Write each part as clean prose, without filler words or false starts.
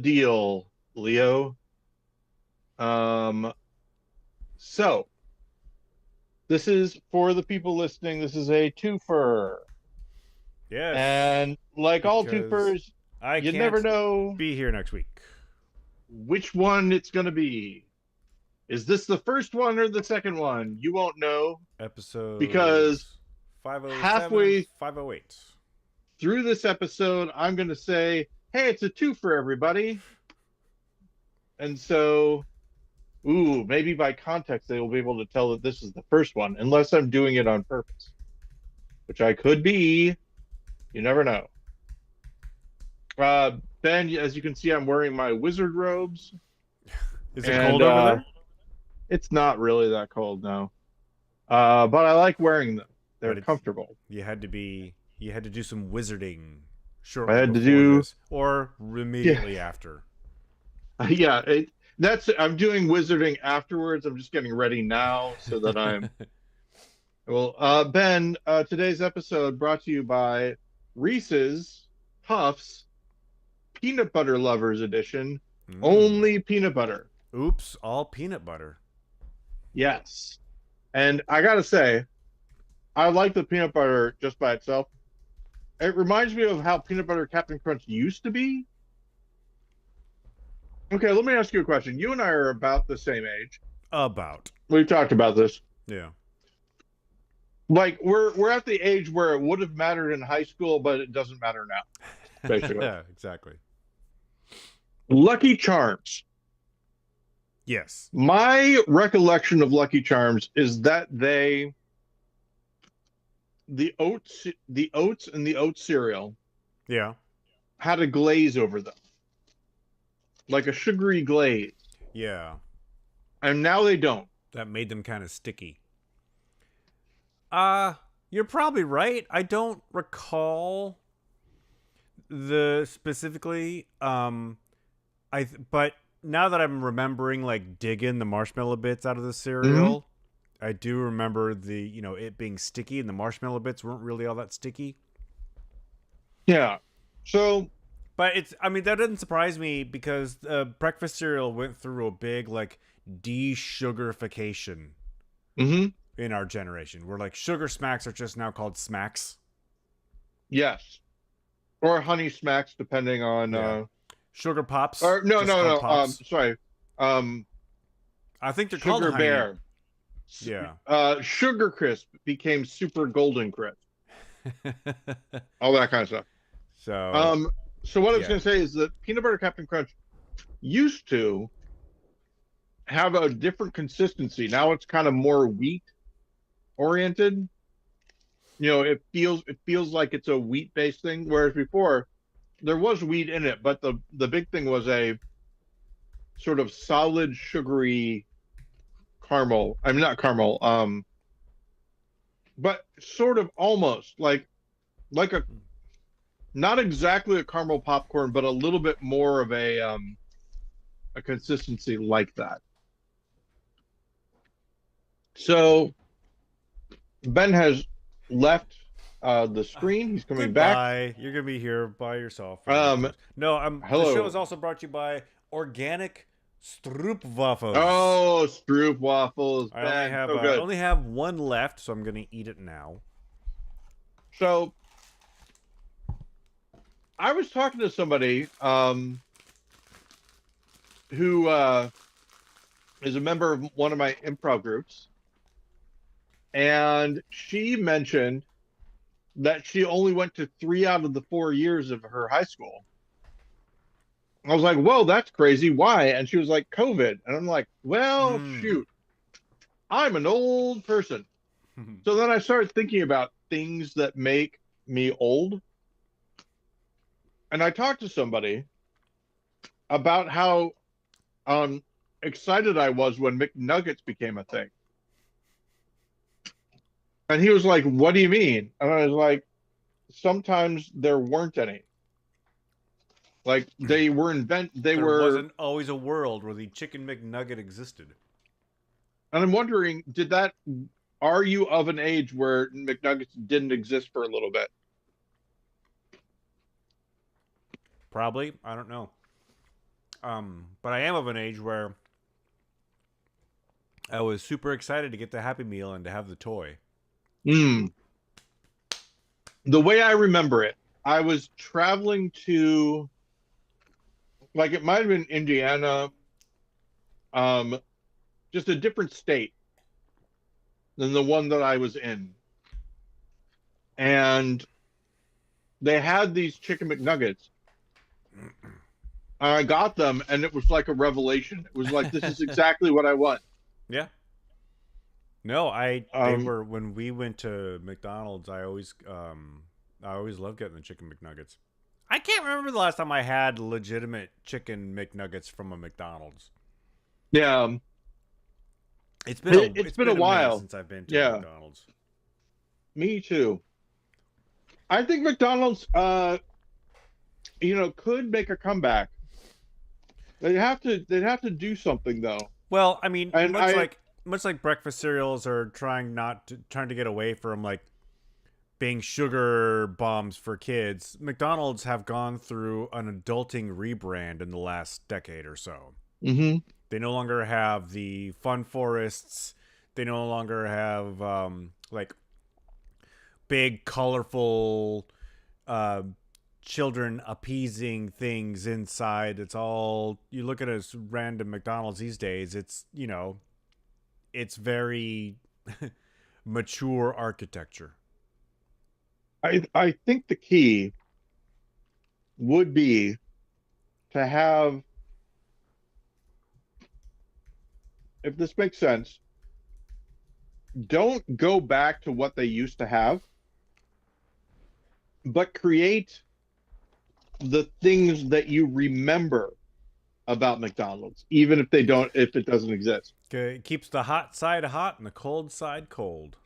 deal, Leo. Um, so this is for the people listening. This is a twofer, Yes, and like all because twofers, I you never can't know be here next week. which one it's going to be. Is this the first one or the second one? You won't know because Episodes 507 and halfway 508. through this episode, I'm going to say, "Hey, it's a two for everybody," and so ooh, maybe by context they will be able to tell that this is the first one, unless I'm doing it on purpose, which I could be. You never know. Ben, as you can see, I'm wearing my wizard robes, Is it and cold over there? it's not really that cold now. But I like wearing them. They're But it's comfortable. you had to do some wizarding I shortly had to before do, this or yeah, immediately after. yeah. That's I'm doing wizarding afterwards. I'm just getting ready now so that I'm well. Ben, today's episode brought to you by Reese's Puffs Peanut Butter Lovers Edition. Mm. Only peanut butter. Oops, all peanut butter. Yes. And I gotta say, I like the peanut butter just by itself. It reminds me of how peanut butter Captain Crunch used to be. Okay, let me ask you a question. You and I are about the same age. About. We've talked about this. Yeah. Like we're at the age where it would have mattered in high school, but it doesn't matter now, basically. Exactly. Lucky Charms. Yes. My recollection of Lucky Charms is that the oats and the oat cereal Yeah. had a glaze over them, like a sugary glaze. Yeah. And now they don't. That made them kind of sticky. Uh, you're probably right. I don't recall the specifically but now that I'm remembering like digging the marshmallow bits out of the Hmm. cereal, I do remember it being sticky and the marshmallow bits weren't really all that sticky. Yeah. So, But I mean that doesn't surprise me because breakfast cereal went through a big like de-sugarification hmm, in our generation. Where like sugar smacks are just now called smacks. yes. Or Honey Smacks, depending on Yeah. Sugar pops, or no, just no, called no. pops. Sorry. Um, I think they're called Sugar honey. Bear. Yeah. Sugar Crisp became Super Golden Crisp. All that kind of stuff. So Um, so what I was yeah. going to say is that peanut butter Captain Crunch used to have a different consistency. Now it's kind of more wheat oriented. It feels like it's a wheat based thing, whereas before there was wheat in it, but the big thing was a sort of solid sugary caramel. I mean, not caramel, but sort of almost like a not exactly a caramel popcorn, but a little bit more of a consistency like that. So Ben has left the screen. He's coming back. Goodbye. You're gonna be here by yourself for the rest of Um, this. No, the show is hello. also brought to you by organic Stroopwafels. Oh, Stroop waffles, I Ben, so good. only have one left, so I'm gonna eat it now. So I was talking to somebody who is a member of one of my improv groups, and she mentioned that she only went to 3 out of the 4 years of her high school. I was like, "Whoa, that's crazy. Why?" And she was like, "COVID." And I'm like, "Well, Hmm. shoot, I'm an old person." So then I started thinking about things that make me old, and I talked to somebody about how um excited I was when McNuggets became a thing. And he was like, "What do you mean?" And I was like, "Sometimes there weren't any. Like they There were." wasn't always a world where the chicken McNugget existed. And I'm wondering, are you of an age where McNuggets didn't exist for a little bit? Probably. I don't know. But I am of an age where I was super excited to get the Happy Meal and to have the toy. Mm. The way I remember it, I was traveling to, like, it might have been Indiana, um, just a different state than the one that I was in. And they had these chicken McNuggets. I got them, and it was like a revelation. It was like, this is exactly what I want. Yeah. No, they Um, were when we went to McDonald's. I always loved getting the chicken McNuggets. I can't remember the last time I had legitimate chicken McNuggets from a McDonald's. yeah, it's It's been a been a minute while. since I've been to a Yeah, McDonald's. me too. I think McDonald's, could make a comeback. They'd have to do something though. Well, I mean, And I, much like breakfast cereals are trying to get away from like being sugar bombs for kids. McDonald's have gone through an adulting rebrand in the last decade or so. mhm. They no longer have the fun forests. They no longer have like big, colorful, uh, children appeasing things inside. It's all you look at as random McDonald's these days. It's very mature architecture. I think the key would be to have, if this makes sense, don't go back to what they used to have, but create the things that you remember about McDonald's, even if it doesn't exist. Okay, it keeps the hot side hot and the cold side cold.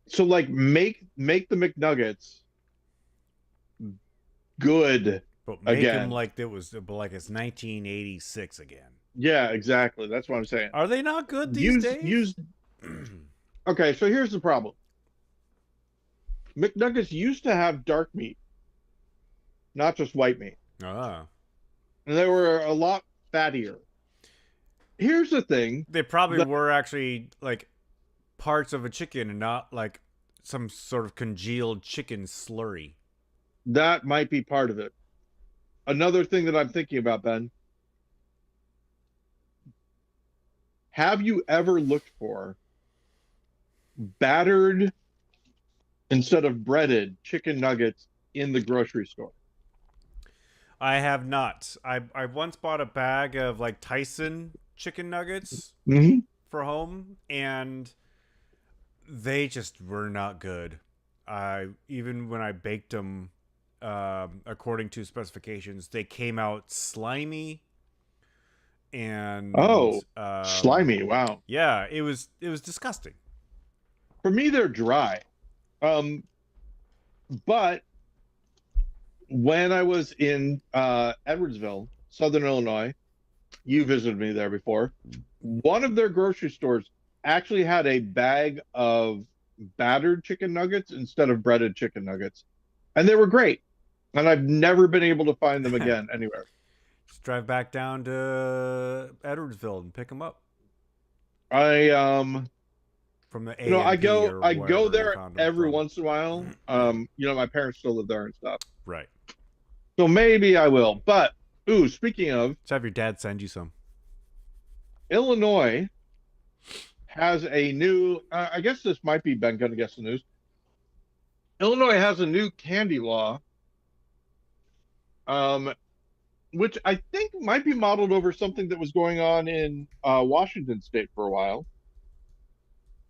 So like make the McNuggets good But make them again. like it's 1986 again. Yeah, exactly. That's what I'm saying. Are they not good these Use days? use Okay, so here's the problem. McNuggets used to have dark meat, not just white meat. Ah. And they were a lot fattier. Here's the thing. They probably were actually like parts of a chicken and not like some sort of congealed chicken slurry. That might be part of it. Another thing that I'm thinking about, Ben, have you ever looked for battered instead of breaded chicken nuggets in the grocery store? I have not. I once bought a bag of like Tyson chicken nuggets Mm-hmm. for home, and they just were not good. I even when I baked them according to specifications, they came out slimy and Oh, slimy. Wow. yeah, it was disgusting. For me, they're dry. Um, but when I was in Edwardsville, Southern Illinois, you visited me there before. One of their grocery stores actually had a bag of battered chicken nuggets instead of breaded chicken nuggets, and they were great. And I've never been able to find them again anywhere. Just drive back down to Edwardsville and pick them up I from the I A&P go or I wherever go you there found them every from. once in a while. My parents still live there and stuff, Right. so maybe I will. But ooh, speaking of, Just have your dad send you some. Illinois has a new. I guess this might be Ben gonna guess the news. Illinois has a new candy law, um, which I think might be modeled over something that was going on in Washington State for a while,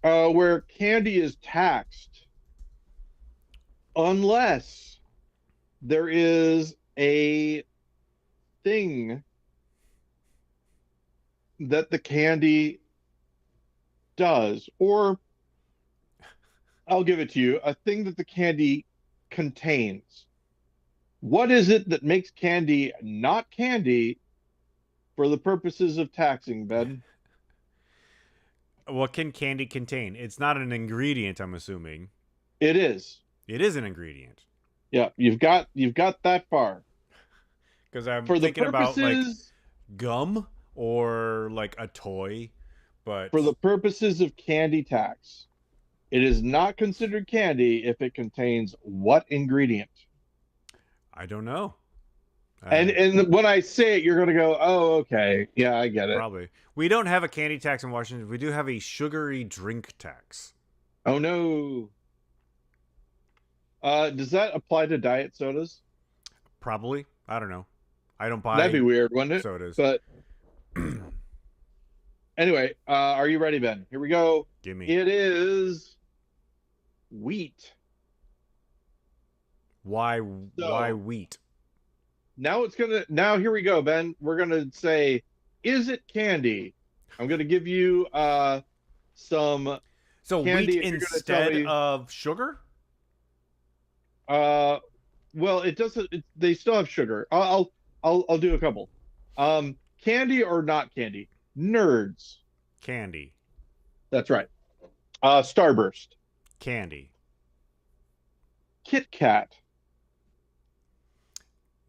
where candy is taxed unless there is a thing that the candy does, or I'll give it to you, a thing that the candy contains. What is it that makes candy not candy for the purposes of taxing, Ben? What can candy contain? It's not an ingredient, I'm assuming. It is. It is an ingredient. Yeah, you've got that far. Because I'm For the thinking about like purposes gum or like a toy, but For the purposes of candy tax, it is not considered candy if it contains what ingredient? I don't know. And when I say it, you're going to go, "Oh, okay. Yeah, I get it." Probably. We don't have a candy tax in Washington. We do have a sugary drink tax. Oh no. Does that apply to diet sodas? Probably. I don't know. I don't That'd be buy weird, wouldn't it? sodas. But anyway, are you ready, Ben? Here we go. Give me. It is wheat. Why So wheat? now here we go, Ben. We're gonna say, is it candy? I'm gonna give you some So candy, wheat and you're gonna tell instead me. of sugar? Well, it doesn't. They still have sugar. I'll do a couple. Candy or not candy? Nerds. Candy. That's right. Starburst. Candy. Kit Kat.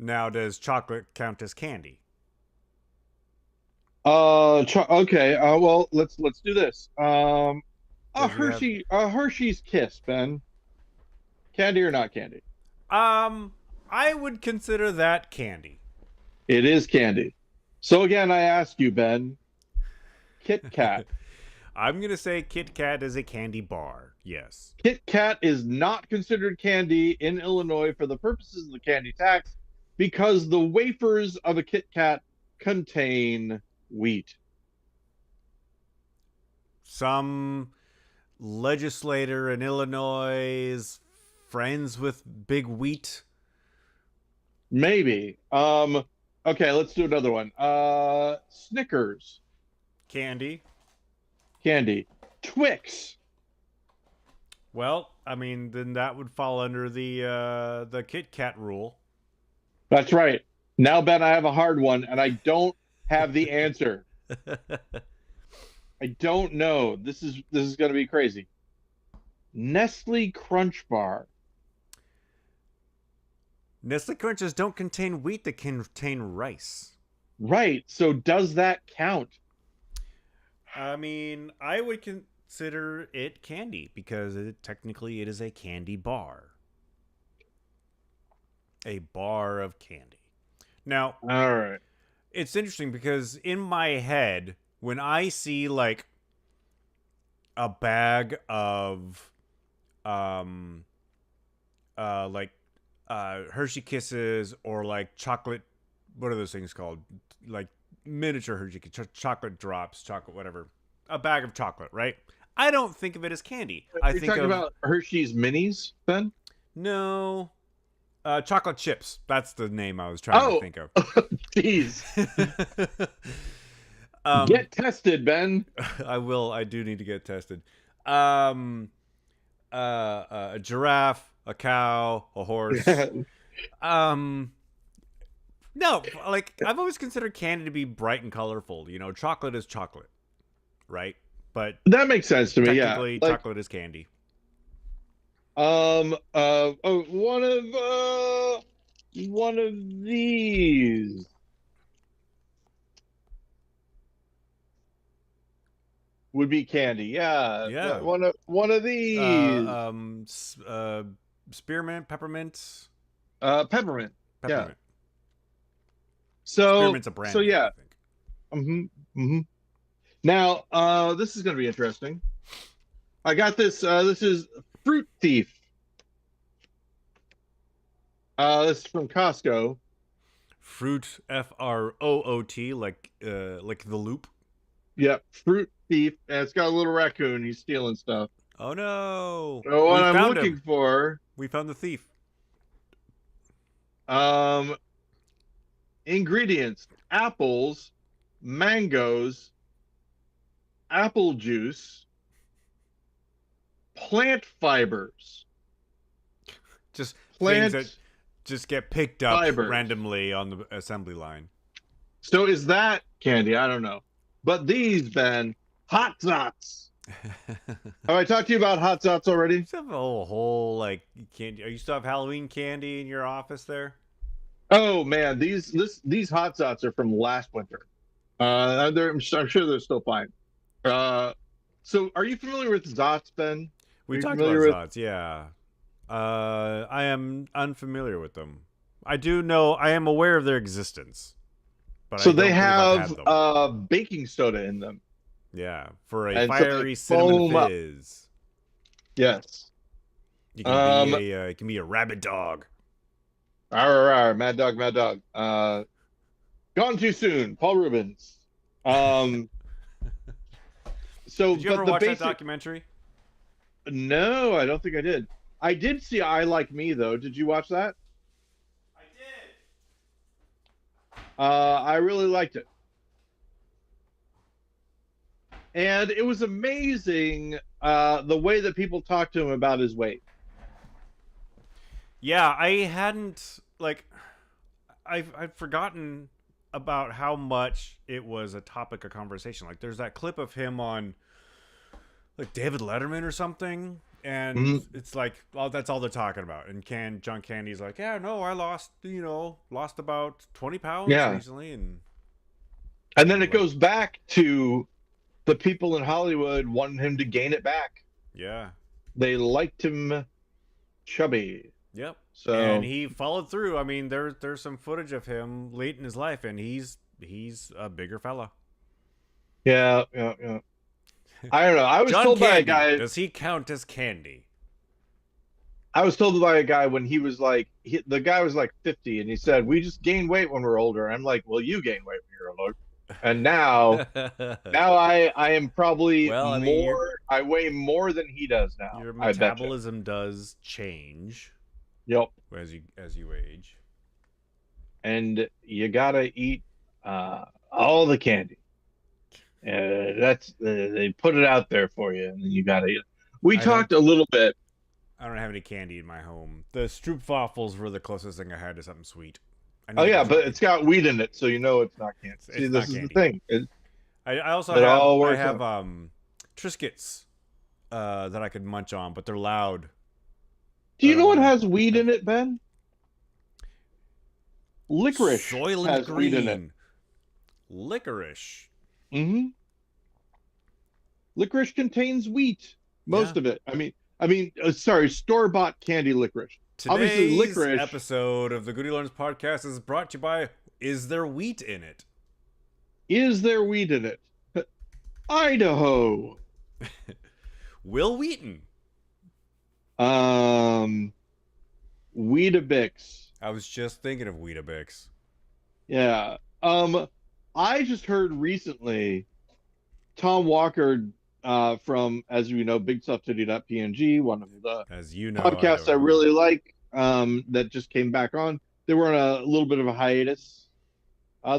Now, does chocolate count as candy? Okay. Well, let's do this. Does it have? A Hershey's Kiss, Ben. Candy or not candy? I would consider that candy. It is candy. So again, I ask you, Ben. Kit Kat. I'm gonna say Kit Kat is a candy bar. Yes. Kit Kat is not considered candy in Illinois for the purposes of the candy tax because the wafers of a Kit Kat contain wheat. Some legislator in Illinois is friends with Big Wheat. Maybe. Okay, let's do another one. Snickers, Candy. candy. Twix. Well, I mean, then that would fall under the Kit Kat rule. That's right. Now, Ben, I have a hard one, and I don't have the answer. I don't know. This is going to be crazy. Nestle Crunch Bar. Nestle Crunches don't contain wheat; they contain rice. Right. So does that count? I mean, I would consider it candy because technically it is a candy bar. A bar of candy. Now, All right. it's interesting because in my head, when I see like a bag of like Hershey Kisses or like chocolate, what are those things called? Like miniature Hershey chocolate drops, chocolate whatever. A bag of chocolate, right? I don't think of it as candy. I You're think talking of about Hershey's Minis, Ben? no chocolate chips. That's the name I was trying to think of. Jeez. um, Get tested, Ben. I will. I do need to get tested. A giraffe, a cow, a horse. No, like I've always considered candy to be bright and colorful. You know, chocolate is chocolate, right? But That makes sense to me. Yeah. technically, Like, chocolate is candy. oh, one of these would be candy. Yeah. Yeah. One of these. Spearmint, peppermint, Peppermint. peppermint. So, Spearmint's a brand so name, yeah. I think. Mm-hmm. Now, this is going to be interesting. I got this. This is Fruit Thief. This is from Costco. Fruit, FROOT, like the loop. Yep, Fruit Thief, and it's got a little raccoon. He's stealing stuff. Oh no! So what We I'm found looking him. for, We found the thief. ingredients: apples, mangoes, apple juice, plant fibers. Just Plant things that just get picked up fibers. randomly on the assembly line. So is that candy? I don't know. But these, Ben, hot zots. Have I talked to you about hot zots already? You still have a whole like candy. Are you still have Halloween candy in your office there? Oh man, these hot zots are from last winter. I'm sure they're still fine. Uh, so are you familiar with Zots, Ben? Are We you talked about familiar with? Zots, yeah. I am unfamiliar with them. I do know, I am aware of their existence, but I So they don't believe I've have had them. baking soda in them, Yeah, for a and so they fiery cinnamon foam up. fizz. Yes. You can be Um, a, it can be a rabbit dog. Mad Dog, Mad Dog. Gone too soon. Paul Rubens. Um, so, Did you ever but the watch that basic. documentary? No, I don't think I did. I did see I Like Me though. Did you watch that? I did. I really liked it, and it was amazing the way that people talked to him about his weight. Yeah, I hadn't like I've forgotten about how much it was a topic of conversation. Like there's that clip of him on like David Letterman or something, and Mhm. it's like, oh, that's all they're talking about. And John Candy's like, yeah, no, I lost about 20 pounds Yeah, recently, and and then people it are like, goes back to the people in Hollywood wanting him to gain it back. yeah, They liked him chubby. yep. And So he followed through. I mean, there's some footage of him late in his life, and he's a bigger fella. yeah, yeah, yeah. I don't know. I was John told by a Candy, guy. does he count as candy? I was told by a guy when he was like, the guy was like 50, and he said, "We just gain weight when we're older." I'm like, "Well, you gain weight when you're older." And now I am probably Well, I mean, more. I weigh more than he does now. your I bet you. metabolism does change Yep. as you age. And you gotta eat all the candy. That's they put it out there for you, and then you gotta eat it. We I don't talked a little bit. I don't have any candy in my home. The Stroopwafels were the closest thing I had to something sweet. I Oh need to yeah, get but something. it's got wheat in it, so you know it's not candy. See, It's this not is the candy. thing. I also It have all I works have out. Triscuits that I could munch on, but they're loud. Do you know what Uh, has wheat in it, Ben? Licorice Soylent has wheat in it. Green, licorice. Hmm. Licorice contains wheat, Yeah. most of it. Sorry, store-bought candy licorice. Obviously, Today's licorice. episode of the GudeLaurance podcast is brought to you by Is There Wheat in It? Is there wheat in it? Idaho. Will Wheaton. Um, Weetabix. I was just thinking of Weetabix. Yeah. I just heard recently Tom Walker from, as you know, BigStuffCity.png, one of the As you know, I podcasts don't I know. really like, that just came back on. They were on a little bit of a hiatus.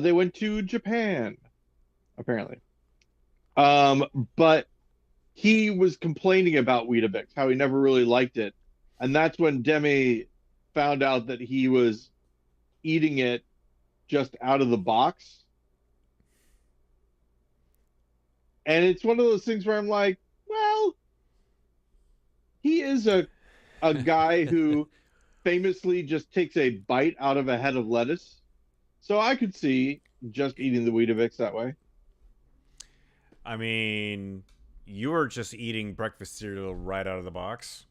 They went to Japan, apparently. But he was complaining about Weetabix, how he never really liked it. And that's when Demi found out that he was eating it just out of the box. And it's one of those things where I'm like, well, he is a guy who famously just takes a bite out of a head of lettuce. So I could see just eating the Weetabix that way. I mean, you were just eating breakfast cereal right out of the box.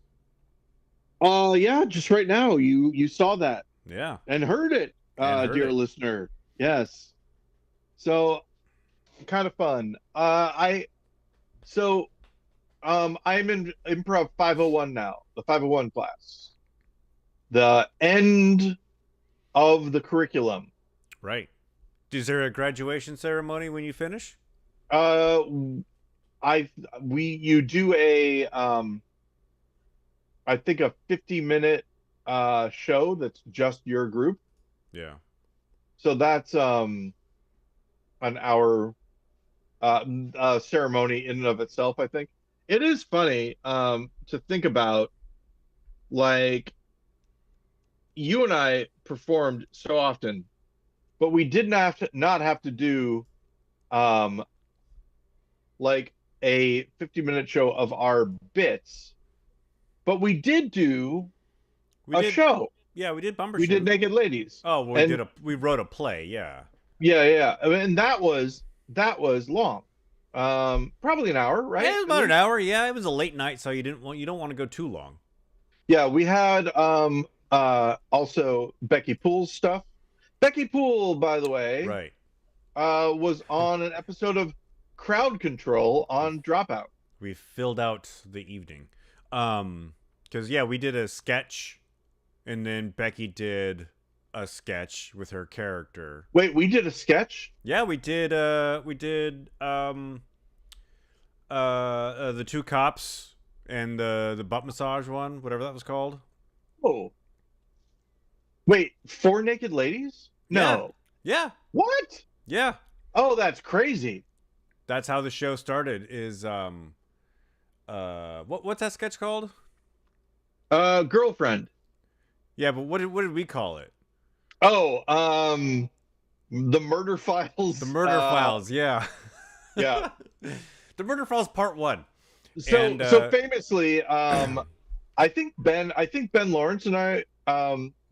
Oh yeah, just right now you saw that Yeah, and heard it, and heard dear it. listener. Yes. So kind of fun. I'm in improv 501 now, the 501 class. The end of the curriculum. Right. Is there a graduation ceremony when you finish? Uh I we you do a I think a 50-minute show that's just your group. Yeah. So that's an hour ceremony in and of itself, I think. It is funny to think about, like, you and I performed so often, but we did not have to do um like a 50-minute show of our bits, but we did do We a did. show. Yeah, we did We did Bumbershoot. Naked Ladies. Oh, well, And we wrote a play. Yeah. yeah, yeah. And that was that was long. Probably an hour, Yeah, right? it was At about an least. hour. Yeah, it was a late night, so you don't want to go too long. Yeah, we had also Becky Poole's stuff. Becky Poole, by the way, Right. was on an episode of Crowd Control on Dropout. We filled out the evening. Because yeah, we did a sketch, and then Becky did a sketch with her character. Wait, we did a sketch? Yeah, we did. The two cops and the butt massage one, whatever that was called. Oh, wait, Four Naked Ladies? Yeah, No. yeah, What? yeah. Oh, that's crazy. That's how the show started. Is what's that sketch called? Girlfriend. Yeah, but what did we call it? Oh, the Murder The Files. Murder Files. Yeah, Yeah. the Murder Files Part One. So And so famously, I think Ben Lawrence and I,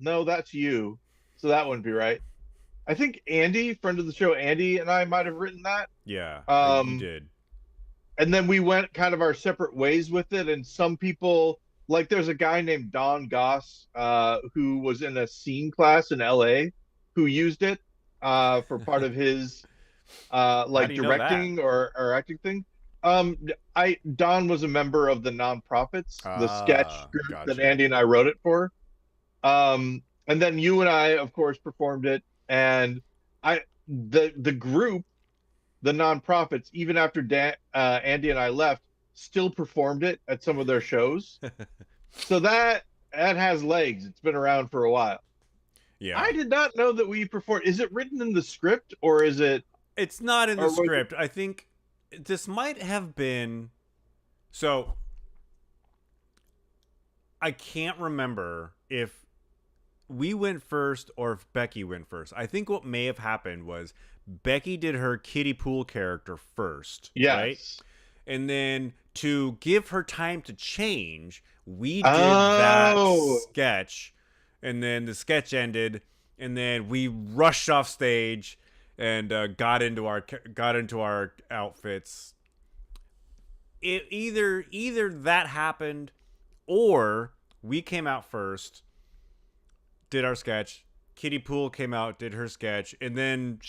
no, that's you. So that wouldn't be right. I think Andy, friend of the show, Andy and I might have written that. yeah, you Um, did. and then we went kind of our separate ways with it. And some people, like there's a guy named Don Goss, who was in a scene class in LA, who used it for part of his How do like you know that? directing or acting thing. I Don was a member of the nonprofits, the sketch Ah, group that gotcha. Andy and I wrote it for. And then you and I, of course, performed it. And the group, the nonprofits, even after Andy and I left, still performed it at some of their shows. So that has legs. It's been around for a while. Yeah, I did not know that we performed. Is it written in the script or is it it's not in the or was it? script. I think this might have been. So I can't remember if we went first or if Becky went first. I think what may have happened was Becky did her Kitty Pool character first, right? Yes. And then to give her time to change, we did that Oh, sketch, and then the sketch ended, and then we rushed off stage and got into our outfits. Either that happened, or we came out first, did our sketch. Kitty Pool came out, did her sketch, and then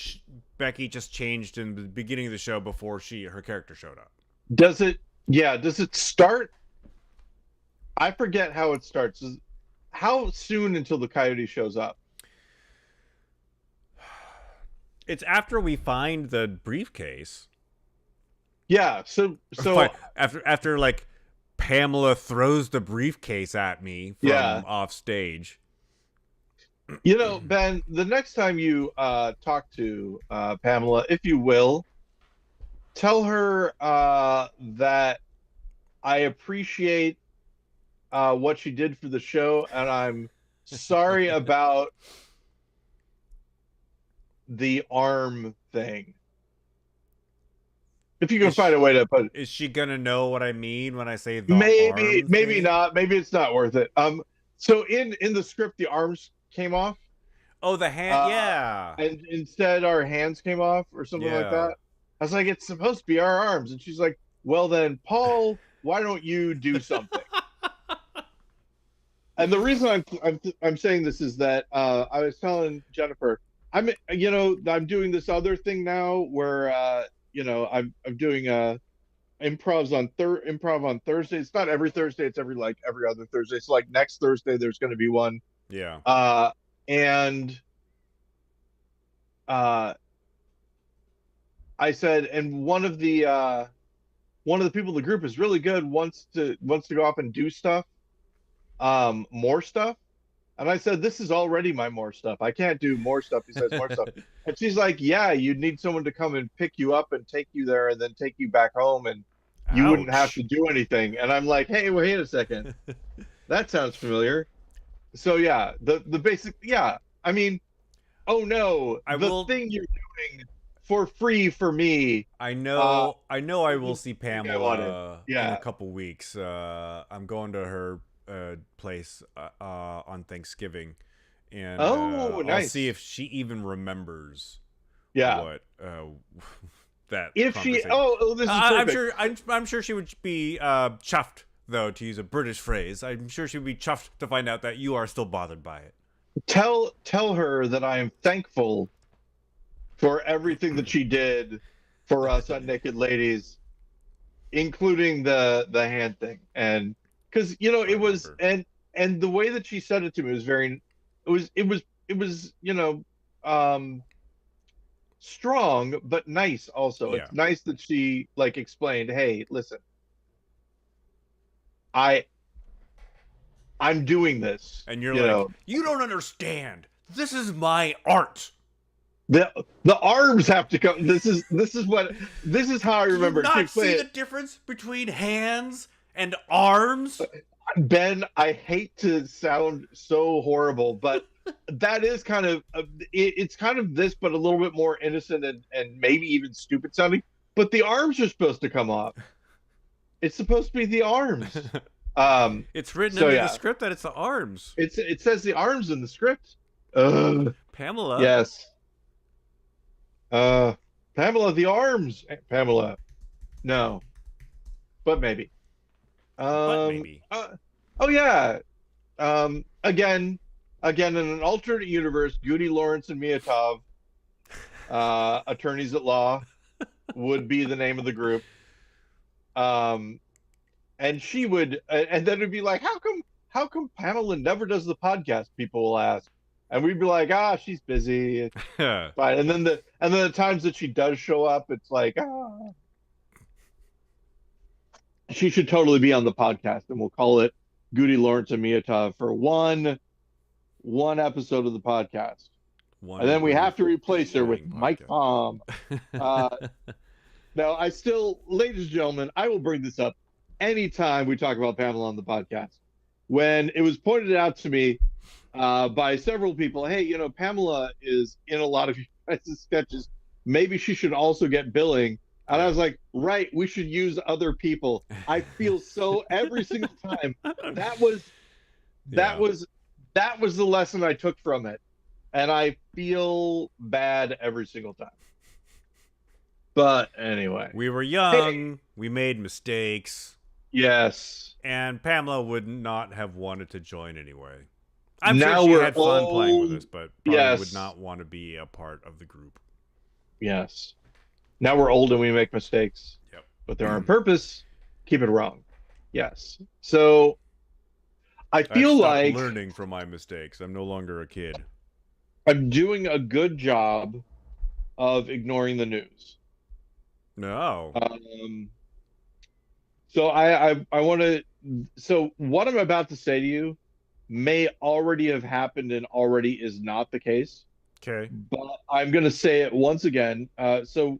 Becky just changed in the beginning of the show before her character showed up. does it? Yeah, does it start? I forget how it starts. How soon until the coyote shows up? It's after we find the briefcase. Yeah, so After like Pamela throws the briefcase at me yeah. from off stage. Ben, the next time you talk to Pamela, if you will, tell her that I appreciate what she did for the show, and I'm sorry about the arm thing. If you can Is find a way to put it, is she gonna know what I mean when I say the maybe, arm maybe thing? not. Maybe it's not worth it. So in the script, the arms came off, Oh, the hand. uh, Yeah, and instead our hands came off or something like yeah. that. I was like, it's supposed to be our arms, and she's like, well then, Paul, why don't you do something? And the reason I'm saying this is that I was telling Jennifer, I'm doing this other thing now where I'm doing improv on Thursday. It's not every Thursday, it's every other Thursday. So like next Thursday there's going to be one. Yeah. And uh I said, and one of the people in the group is really good, wants to go up and do stuff, more stuff. And I said, this is already my more stuff. I can't do more stuff besides more stuff. And she's like, yeah, you'd need someone to come and pick you up and take you there and then take you back home, and you wouldn't have to Ouch. do anything. And I'm like, hey, wait a second. That sounds familiar. So yeah, the basic, yeah. I mean, oh no, I the will. thing you're doing for free for me, I uh, know. I know. I will was see the thing I wanted. Pamela in a Yeah. couple weeks. I'm going to her place on Thanksgiving, and Oh, I'll see nice. if she even remembers Yeah. what that if she, conversation. this is perfect. I'm sure she would be chuffed, though, to use a British phrase. I'm sure she would be chuffed to find out that you are still bothered by it. Tell her that I am thankful for everything that she did for us on Naked Ladies, including the hand thing. And because it was, and the way that she said it to me was very, it was strong but nice also. Yeah. It's nice that she like explained, hey, listen, I I'm doing this. And you're like, you don't understand. This is my art. The arms have to come. This is how I remember. Do you not see the difference between hands and arms? Ben, I hate to sound so horrible, but that is kind of it's kind of this, but a little bit more innocent and maybe even stupid sounding. But the arms are supposed to come off. It's supposed to be the arms. It's written in the script that it's the arms. It says the arms in the script. Pamela. Yes. Pamela, the arms. Pamela. No. But maybe. But maybe. Oh yeah. Again, in an alternate universe, GudeLaurance and Miatov, attorneys at law, would be the name of the group. And she would, and then it'd be like, how come Pamela never does the podcast? People will ask, and we'd be like, she's busy. It's fine. And then the times that she does show up, it's like, she should totally be on the podcast, and we'll call it GudeLaurance and Miatov for one episode of the podcast. And then we have to replace her with Mike Palm. Now, ladies and gentlemen, I will bring this up anytime we talk about Pamela on the podcast. When it was pointed out to me by several people, hey, Pamela is in a lot of your guys' sketches. Maybe she should also get billing. And I was like, right, we should use other people. I feel so every single time. That was the lesson I took from it. And I feel bad every single time. But anyway. We were young. We made mistakes. Yes. And Pamela would not have wanted to join anyway. I'm sure she had fun playing with us, but probably would not want to be a part of the group. Yes. Now we're old and we make mistakes. Yep. But they're on purpose. Keep it wrong. Yes. So I feel like learning from my mistakes. I'm no longer a kid. I'm doing a good job of ignoring the news. No. So I want to. So what I'm about to say to you may already have happened and already is not the case. Okay. But I'm going to say it once again. So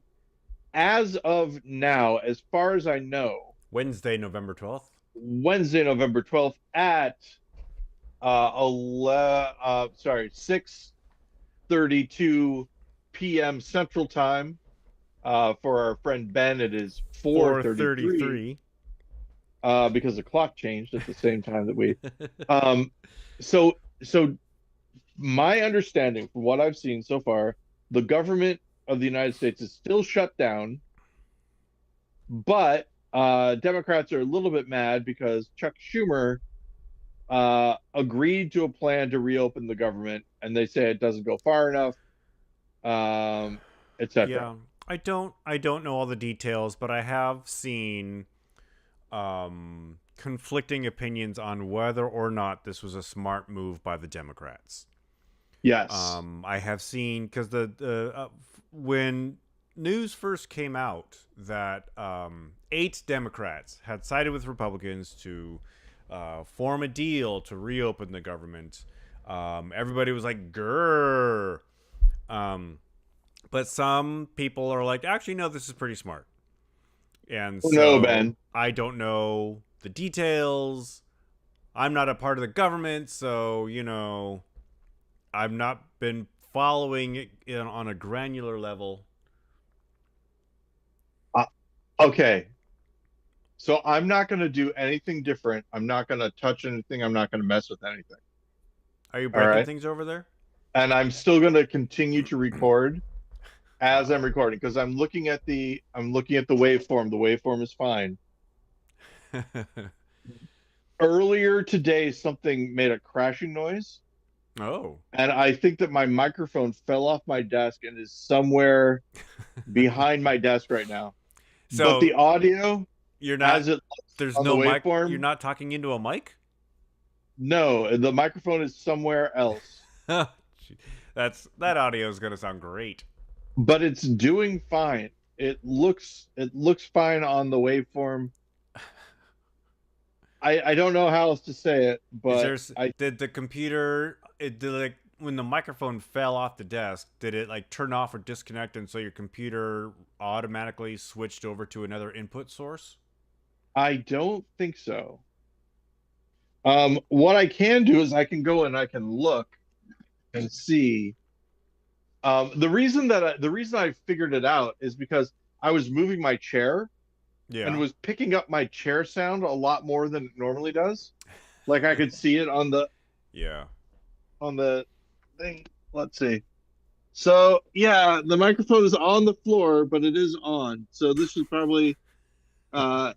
as of now, as far as I know, Wednesday, November 12th at 6:32 p.m. Central Time. For our friend Ben, it is 4:33. Because the clock changed at the same time that we. So my understanding from what I've seen so far, the government of the United States is still shut down, but Democrats are a little bit mad because Chuck Schumer agreed to a plan to reopen the government, and they say it doesn't go far enough, etc. Yeah, I don't know all the details, but I have seen conflicting opinions on whether or not this was a smart move by the Democrats. Yes. I have seen, because when news first came out that 8 Democrats had sided with Republicans to form a deal to reopen the government, everybody was like, grrr. But some people are like, actually, no, this is pretty smart. And so no, Ben. I don't know the details. I'm not a part of the government, so, I've not been following it on a granular level. Okay. So I'm not going to do anything different. I'm not going to touch anything. I'm not going to mess with anything. Are you breaking things over there? And I'm still going to continue to record. as I'm recording because I'm looking at the waveform. The waveform is fine. Earlier today, something made a crashing noise, Oh. and I think that my microphone fell off my desk and is somewhere behind my desk right now. But So the audio, you're not. as it looks There's on the no mic. You're waveform, not talking into a mic. no, the microphone is somewhere else. That audio is gonna sound great. But it's doing fine. It looks fine on the waveform. I don't know how else to say it, Is but there? Did the computer? It did like when the microphone fell off the desk. Did it like turn off or disconnect, and so your computer automatically switched over to another input source? I don't think so. What I can do is I can go and I can look and see. The reason I figured it out is because I was moving my chair and Yeah. was picking up my chair sound a lot more than it normally does. Like I could see it Yeah. on the thing. Let's see. So yeah, the microphone is on the floor, but it is on. So this is probably. Uh,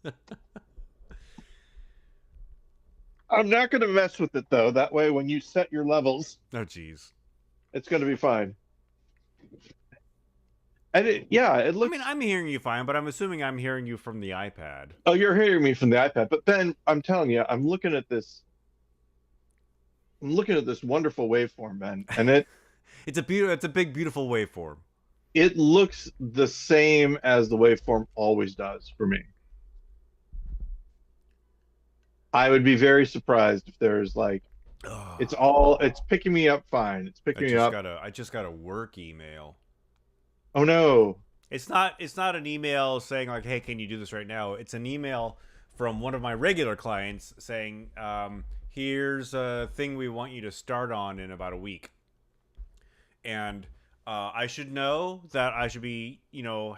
I'm not going to mess with it though. That way, when you set your levels, Oh, jeez. it's going to be fine. And yeah, it I mean, looks. I'm hearing you fine, but I'm assuming I'm hearing you from the iPad. Oh, you're hearing me from the iPad, but then I'm telling you, I'm looking at this. I'm looking at this wonderful waveform, man, and It's a big, beautiful waveform. it looks the same as the waveform always does for me. I would be very surprised if there's like Ugh. it's picking me up fine. It's picking me up. I just got a work email. Oh no. It's not an email saying like, "Hey, can you do this right now?" It's an email from one of my regular clients saying, "Here's a thing we want you to start on in about a week." And I should know that I should be,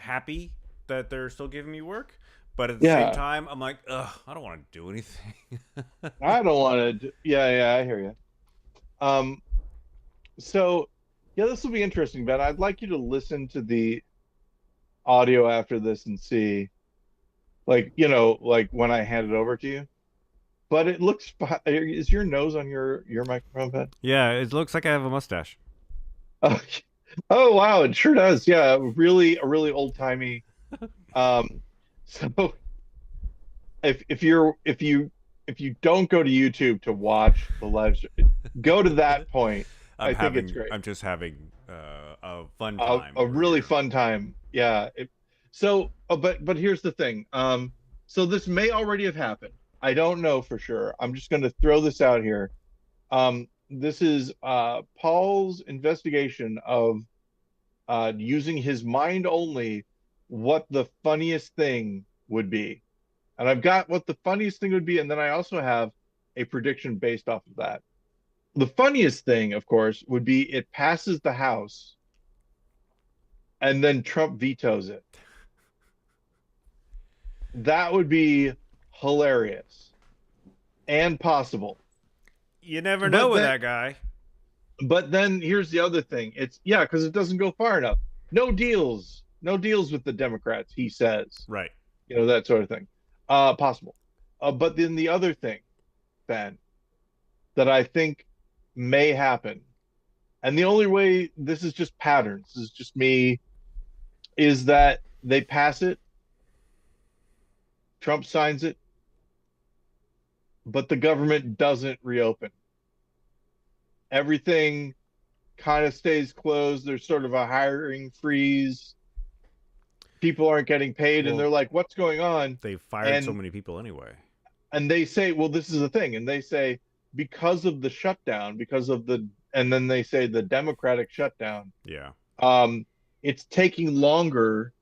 happy that they're still giving me work, but at the same Yeah. time, I'm like, ugh, I don't want to do anything. I don't want to. Yeah, yeah, I hear you. Um, so yeah, this will be interesting, Ben. I'd like you to listen to the audio after this and see, like, like when I hand it over to you. But it looks. Is your nose on your microphone, Ben? Yeah, it looks like I have a mustache. Oh, oh wow, it sure does. Yeah, really, a really old timey. Um, so if you don't go to YouTube to watch the live stream, go to that point. I think it's great. I'm just having a fun A, time a over really here. fun time. Yeah. But here's the thing. So this may already have happened. I don't know for sure. I'm just going to throw this out here. This is Paul's investigation of using his mind only, what the funniest thing would be. And I've got what the funniest thing would be, and then I also have a prediction based off of that. The funniest thing, of course, would be it passes the House and then Trump vetoes it. That would be hilarious and possible. You never know But with then, that guy. but then here's the other thing. It's yeah, because it doesn't go far enough. No deals with the Democrats, he says. Right. That sort of thing. Possible. But then the other thing, Ben, that I think may happen, and the only way this is just patterns, this is just me, is that they pass it, Trump signs it, but the government doesn't reopen. Everything kind of stays closed. There's sort of a hiring freeze. People aren't getting paid, and Well, they're like, "What's going on?" they fired so And many people anyway. and they say, "Well, this is the thing," and they say because of the shutdown, and then they say the democratic shutdown, Yeah. um, it's taking longer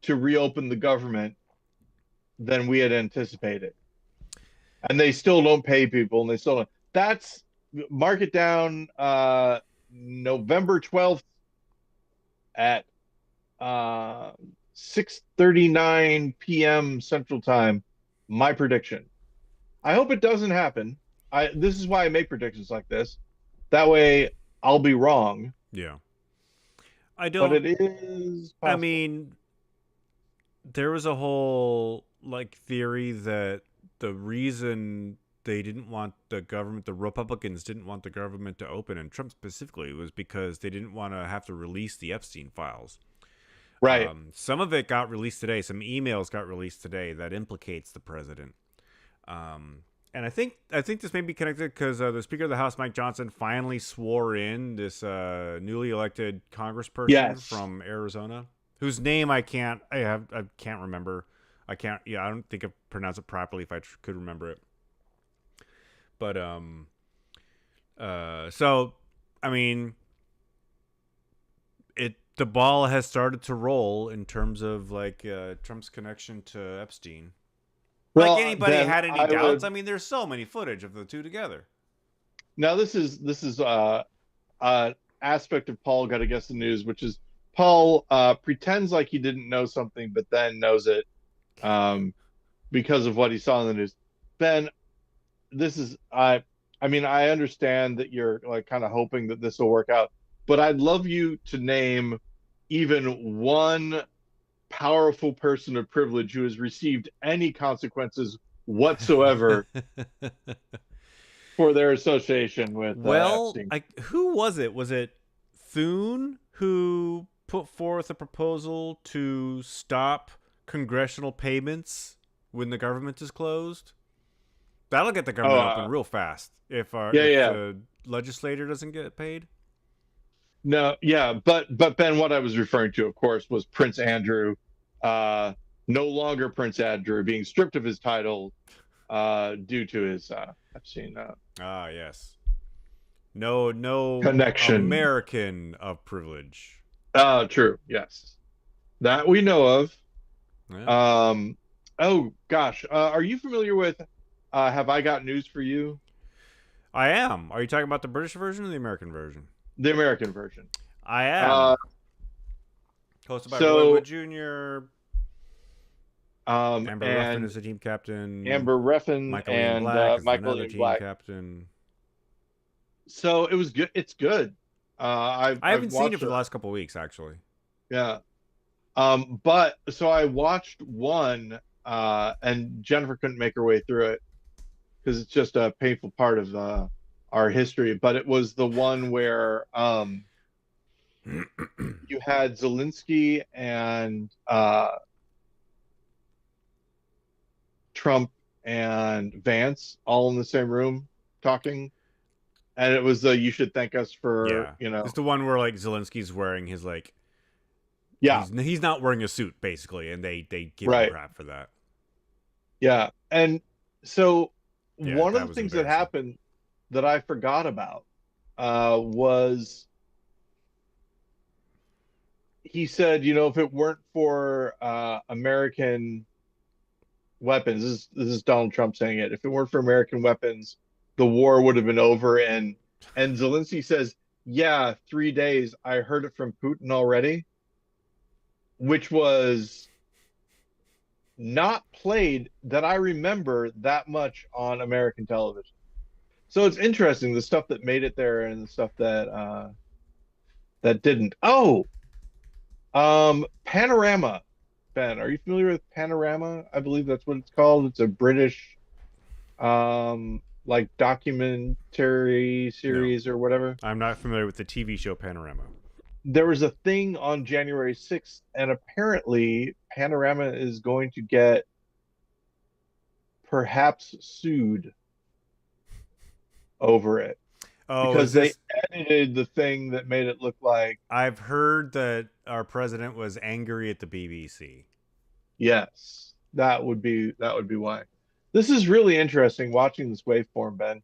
to reopen the government than we had anticipated, and they still don't pay people, and they still don't. That's mark it down. November 12th at 6:39 p.m. Central Time. My prediction. I hope it doesn't happen. This is why I make predictions like this. That way I'll be wrong. Yeah. I but don't. it is I possible. mean, there was a whole like theory that the reason they didn't want the government, the Republicans didn't want the government to open, and Trump specifically, was because they didn't want to have to release the Epstein files. Right. Some of it got released today. Some emails got released today that implicates the president. Um, and I think this may be connected because the Speaker of the House, Mike Johnson, finally swore in this newly elected Congressperson Yes. from Arizona, whose name I can't remember. I can't. Yeah, I don't think I pronounced it properly if I could remember it. But so I mean, the ball has started to roll in terms of like Trump's connection to Epstein. Like Well, anybody Ben, had any I doubts? I would mean, there's so many footage of the two together. now this is aspect of Paul got to guess the news, which is Paul pretends like he didn't know something, but then knows it um, because of what he saw in the news. Ben, this is I mean I understand that you're like kind of hoping that this will work out, but I'd love you to name even one powerful person of privilege who has received any consequences whatsoever for their association with Well, Epstein. who was it? Was it Thune who put forth a proposal to stop congressional payments when the government is closed? That'll get the Oh, government open real fast yeah, if yeah. the legislator doesn't get paid. No, yeah, but Ben, what I was referring to, of course, was Prince Andrew, uh, no longer Prince Andrew, being stripped of his title due to his Epstein Ah, yes. No connection. American of privilege. True, yes, that we know of. Yeah. Um, oh gosh, are you familiar with Have I Got News for You? I am. Are you talking about the British version or the American version? The American version. I Uh, am. Hosted by Roy so Wood Jr., Amber Ruffin and is the team captain. Amber Ruffin Michael Ian and Black is Michael another Ian team Black. captain. So it was good. It's good. I I've haven't seen it watched for it. the last couple of weeks, actually. Yeah. But so I watched one, and Jennifer couldn't make her way through it because it's just a painful part of our history. But it was the one where you had Zelensky and Trump and Vance all in the same room talking, and it was the "You should thank us for," Yeah, it's the one where like Zelensky's wearing his like Yeah, he's not wearing a suit basically, and they give him right. crap for that. Yeah. And so Yeah, one of that the was things that embarrassing. happened that I forgot about was he said, if it weren't for American weapons, this is Donald Trump saying it, if it weren't for American weapons, the war would have been over. And Zelensky says, yeah, 3 days. I heard it from Putin already, which was not played that I remember that much on American television. So it's interesting the stuff that made it there and the stuff that didn't. Oh, Panorama. Ben, are you familiar with Panorama? I believe that's what it's called. It's a British like documentary No, series or whatever. I'm not familiar with the TV show Panorama. There was a thing on January 6th, and apparently Panorama is going to get perhaps sued over it Oh, because is they this? edited the thing that made it look like I've heard that our president was angry at the BBC. yes, that would be why. This is really interesting watching this waveform, Ben.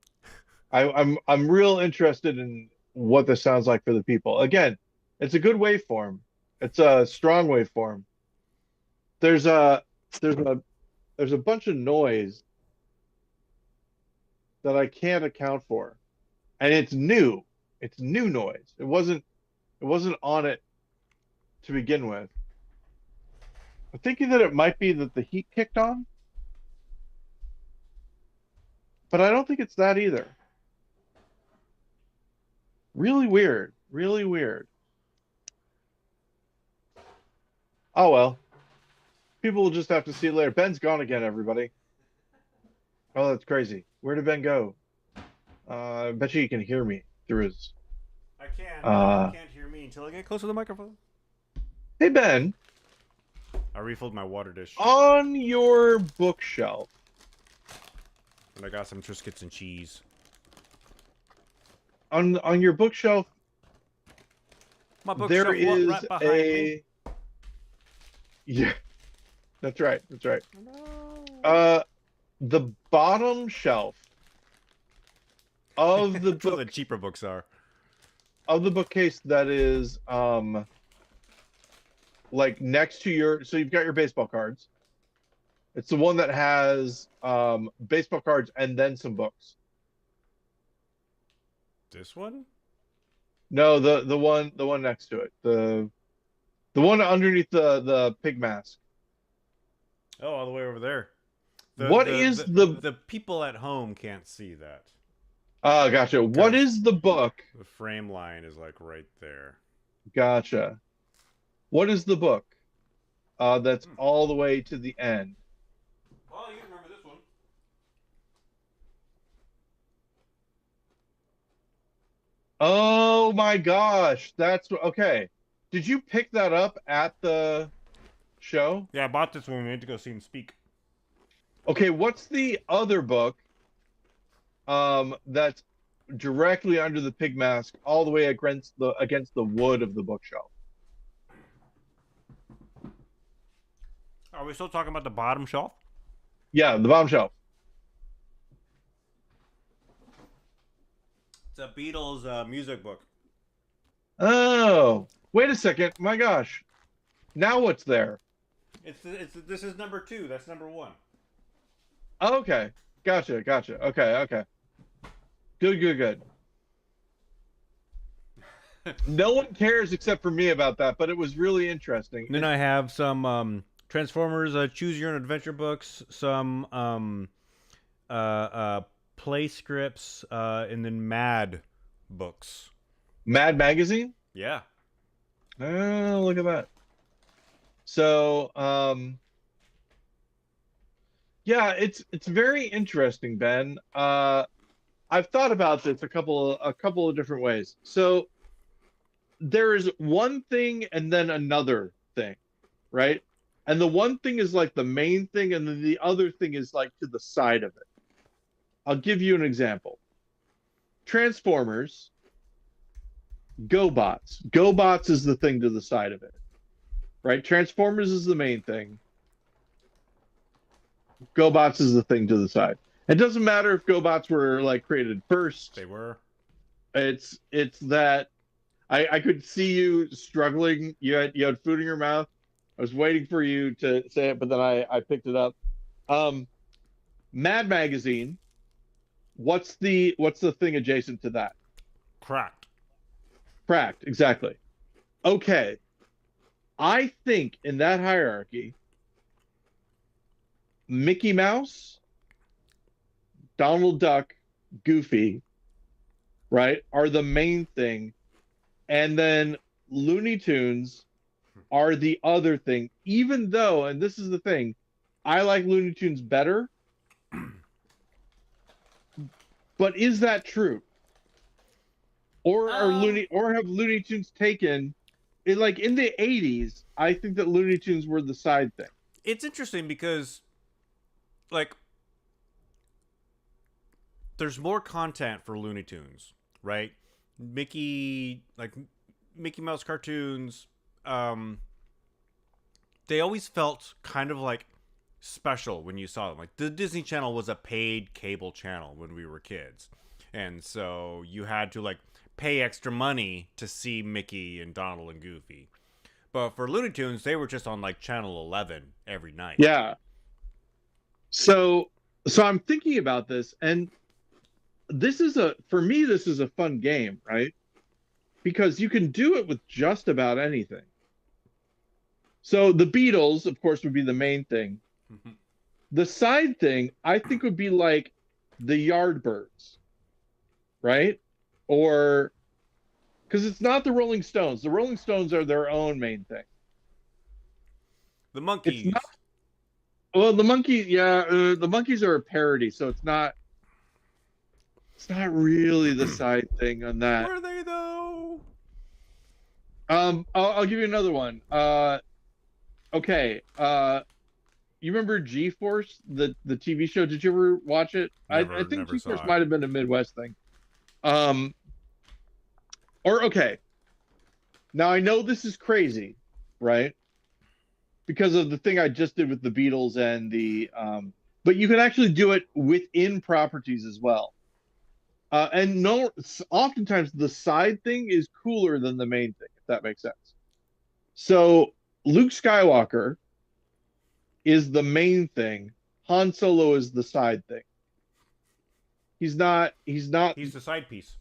I'm real interested in what this sounds like for the people. Again, it's a good waveform. It's a strong waveform. There's a there's a there's a bunch of noise that I can't account for. And it's new. It's new noise. It wasn't on it to begin with. I'm thinking that it might be that the heat kicked on, but I don't think it's that either. Really weird. Really weird. Oh well. People will just have to see it later. Ben's gone again, everybody. Oh, that's crazy. Where did Ben go? I bet you can hear me through his. I can, but you Uh, can't hear me until I get close to the microphone. hey Ben, I refilled my water dish. on your bookshelf. And I got some Triscuits and cheese. On your bookshelf, My there bookshelf is right behind me. a. Yeah, that's right. That's right. No. The bottom shelf of the That's where the book cheaper books are. of the bookcase that is like next to your, so you've got your baseball cards. It's the one that has baseball cards and then some books. This one? No, the one next to it. The one underneath the pig mask. Oh, all the way over there. The What the is the, the the people at home can't see that. Gotcha. What is the book? The frame line is like right there. Gotcha. What is the book? That's Hmm. all the way to the end. Well, you remember this one. Oh my gosh. Okay. Did you pick that up at the show? Yeah, I bought this one. We had to go see him speak. Okay, what's the other book that's directly under the pig mask all the way against the wood of the bookshelf? Are we still talking about the bottom shelf? Yeah, the bottom shelf. It's a Beatles music book. Oh, wait a second. My gosh. Now what's there? This is number 2. That's number 1. Okay. Gotcha. Okay. Good. No one cares except for me about that, but it was really interesting. Then I have some Transformers Choose Your Own Adventure books, some play scripts, and then Mad books. Mad Magazine? Yeah. Oh, look at that. So, yeah, it's very interesting, Ben. I've thought about this a couple of different ways. So there is one thing and then another thing, right? And the one thing is like the main thing, and then the other thing is like to the side of it. I'll give you an example. Transformers, GoBots. GoBots is the thing to the side of it, right? Transformers is the main thing. GoBots is the thing to the side. It doesn't matter if GoBots were like created first. They were. It's that I could see you struggling. You had food in your mouth. I was waiting for you to say it, but then I picked it up. Mad Magazine. What's the thing adjacent to that? Cracked. Cracked, exactly. Okay. I think in that hierarchy, Mickey Mouse, Donald Duck, Goofy, right, are the main thing. And then Looney Tunes are the other thing, even though, and this is the thing, I like Looney Tunes better. But is that true? Or have Looney Tunes taken it, like in the 80s, I think that Looney Tunes were the side thing. It's interesting because like there's more content for Looney Tunes, right? Mickey Mouse cartoons, they always felt kind of like special when you saw them. Like the Disney Channel was a paid cable channel when we were kids. And so you had to like pay extra money to see Mickey and Donald and Goofy. But for Looney Tunes, they were just on like channel 11 every night. Yeah. So I'm thinking about this, and for me this is a fun game, right? Because you can do it with just about anything. So the Beatles, of course, would be the main thing. The side thing, I think, would be like the Yardbirds, right? Or because it's not the Rolling Stones. The Rolling Stones are their own main thing. The It's not. monkeys. Well, the monkey, yeah, the monkeys are a parody, so it's not. It's not really the side thing on that. Were they though? I'll give you another one. Okay. You remember G-Force, the TV show? Did you ever watch it? I think Never G-Force saw it. might have been a Midwest thing. Um, or okay. Now I know this is crazy, right? Because of the thing I just did with the Beatles and but you can actually do it within properties as well. And no, oftentimes the side thing is cooler than the main thing, if that makes sense. So Luke Skywalker is the main thing. Han Solo is the side thing. He's not. He's not. He's the side piece.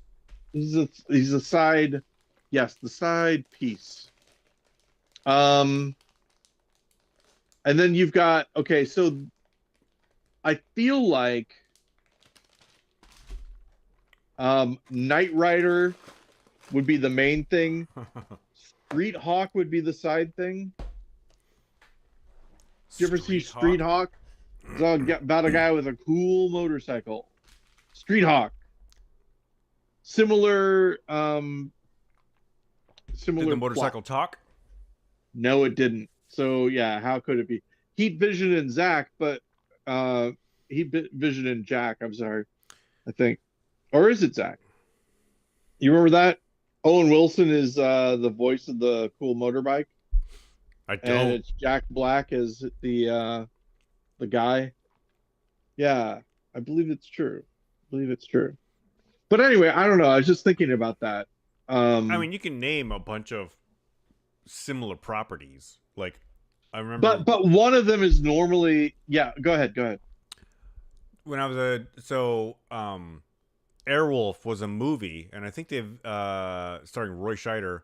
He's a side. Yes, the side piece. Um, and then you've got okay. So I feel like Knight Rider would be the main thing. Street Hawk would be the side thing. Did you ever see Street Hawk? It's all about a guy with a cool motorcycle. Street Hawk. Similar Did the motorcycle plot. talk? No, it didn't. So yeah, how could it be? Heat Vision and Zack, but Heat Vision and Jack, I'm sorry. I think. Or is it Zack? You remember that? Owen Wilson is the voice of the cool motorbike. I don't. And it's Jack Black as the guy. Yeah, I believe it's true. I believe it's true. But anyway, I don't know. I was just thinking about that. I mean, you can name a bunch of similar properties. Like, I remember. But one of them is normally. Yeah, go ahead. Go ahead. When I was Airwolf was a movie, and I think they've starring Roy Scheider.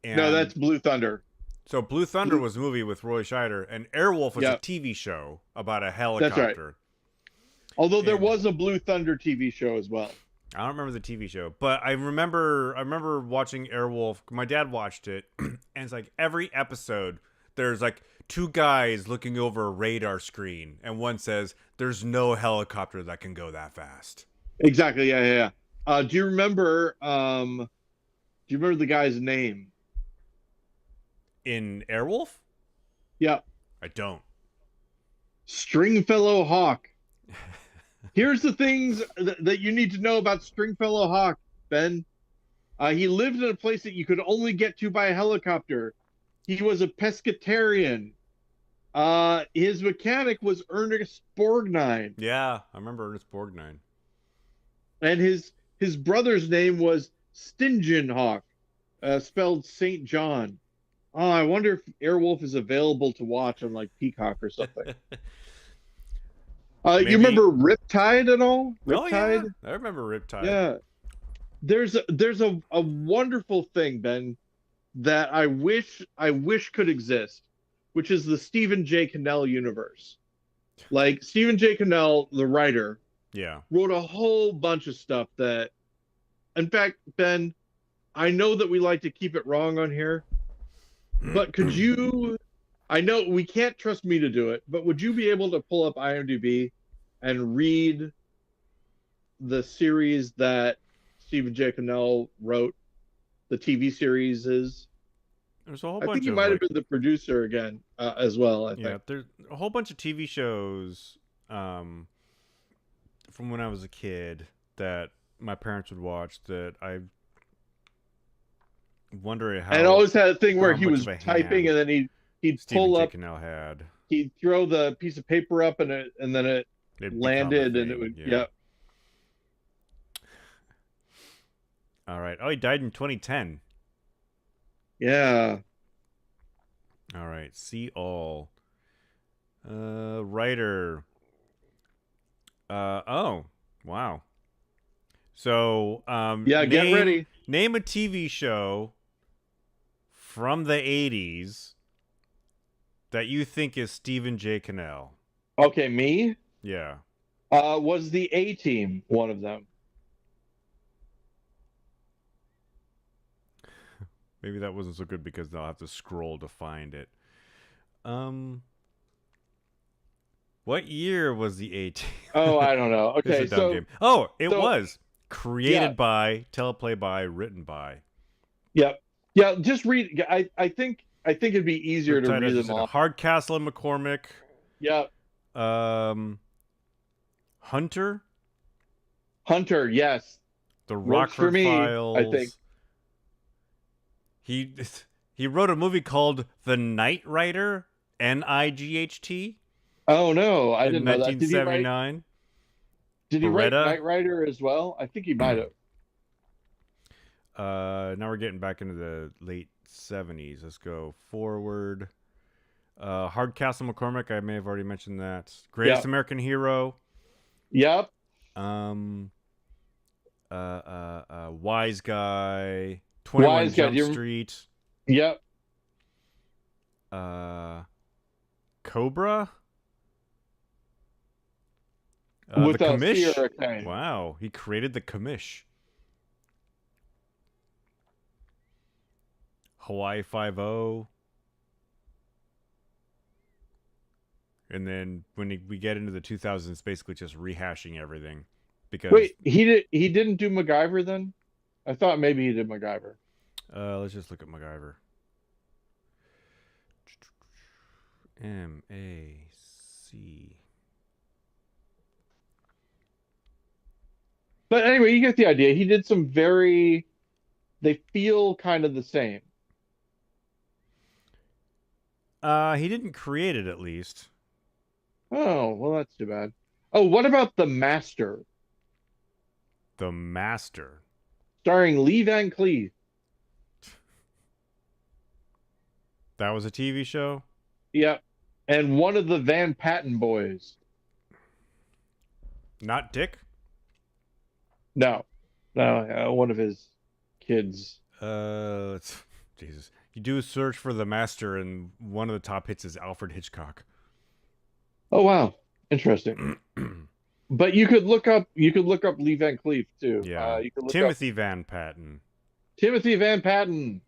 And No, that's Blue Thunder. So Blue Thunder was a movie with Roy Scheider, and Airwolf was Yep. a TV show about a helicopter. That's right. Although there was a Blue Thunder TV show as well. I don't remember the TV show, but I remember watching Airwolf. My dad watched it, and it's like every episode there's like two guys looking over a radar screen, and one says, "There's no helicopter that can go that fast." Exactly. Yeah. Do you remember? Do you remember the guy's name? In Airwolf? Yeah. I don't. Stringfellow Hawk. Here's the things that you need to know about Stringfellow Hawk, Ben. He lived in a place that you could only get to by a helicopter. He was a pescatarian. His mechanic was Ernest Borgnine. Yeah, I remember Ernest Borgnine. And his brother's name was St. Hawk, spelled St. John. Oh, I wonder if Airwolf is available to watch on like Peacock or something. You remember Riptide at all? Riptide? Oh, yeah. I remember Riptide. Yeah. There's a wonderful thing, Ben, that I wish could exist, which is the Stephen J. Cannell universe. Like Stephen J. Cannell, the writer, wrote a whole bunch of stuff that, in fact, Ben, I know that we like to keep it wrong on here, but could you, I know we can't trust me to do it, but would you be able to pull up IMDb and read the series that Stephen J. Cannell wrote, the TV series is? There's a whole I bunch think he of, might have been the producer again as well, I think. Yeah, there's a whole bunch of TV shows from when I was a kid that my parents would watch that I wonder how. And it always had a thing where he was typing and then he'd pull up. Stephen J. Cannell had. He'd throw the piece of paper up and then it landed and it would All right. Oh, he died in 2010. Yeah. All right. See all. Writer. Oh, wow. So, get ready. Name a TV show from the 80s that you think is Stephen J. Cannell. Okay, me? Yeah. Was the A-Team one of them? Maybe that wasn't so good because I'll have to scroll to find it. What year was the 18? Oh, I don't know. This is Okay, a dumb game. Oh, it so was yeah, created by, teleplay by, written by. yeah, yeah. Just read. I think it'd be easier to Riptide, read as you them said, all. Hardcastle and McCormick. Yeah, Hunter, Hunter. Yes, The works for Rockford me. I think. Files. He he wrote a movie called The Night Rider, Night, Oh no, I in didn't know that. 1979. Did he write Beretta. Knight Rider as well? I think he might have. Now we're getting back into the late 70s. Let's go forward. Hardcastle McCormick, I may have already mentioned that. Greatest Yep. American Hero. Yep. Wise Guy. 21 Wise Guy. Jump Street. Yep. Cobra. With the Commish. Sierra Kane. Wow, he created the Commish. Hawaii 5-0. And then when we get into the 2000s, it's basically just rehashing everything. Because Wait, he didn't do MacGyver then? I thought maybe he did MacGyver. let's just look at MacGyver. M-A-C. But anyway, you get the idea. He did some they feel kind of the same. He didn't create it, at least. Oh, well, that's too bad. Oh, what about The Master, The Master. starring Lee Van Cleef? That was a TV show? Yep. And one of the Van Patten boys. Not Dick? No. No, one of his kids. Jesus. You do a search for The Master, and one of the top hits is Alfred Hitchcock. Oh, wow. Interesting. But you could look up Lee Van Cleef too. Yeah. You could look Timothy up Van Patten. Timothy Van Patten.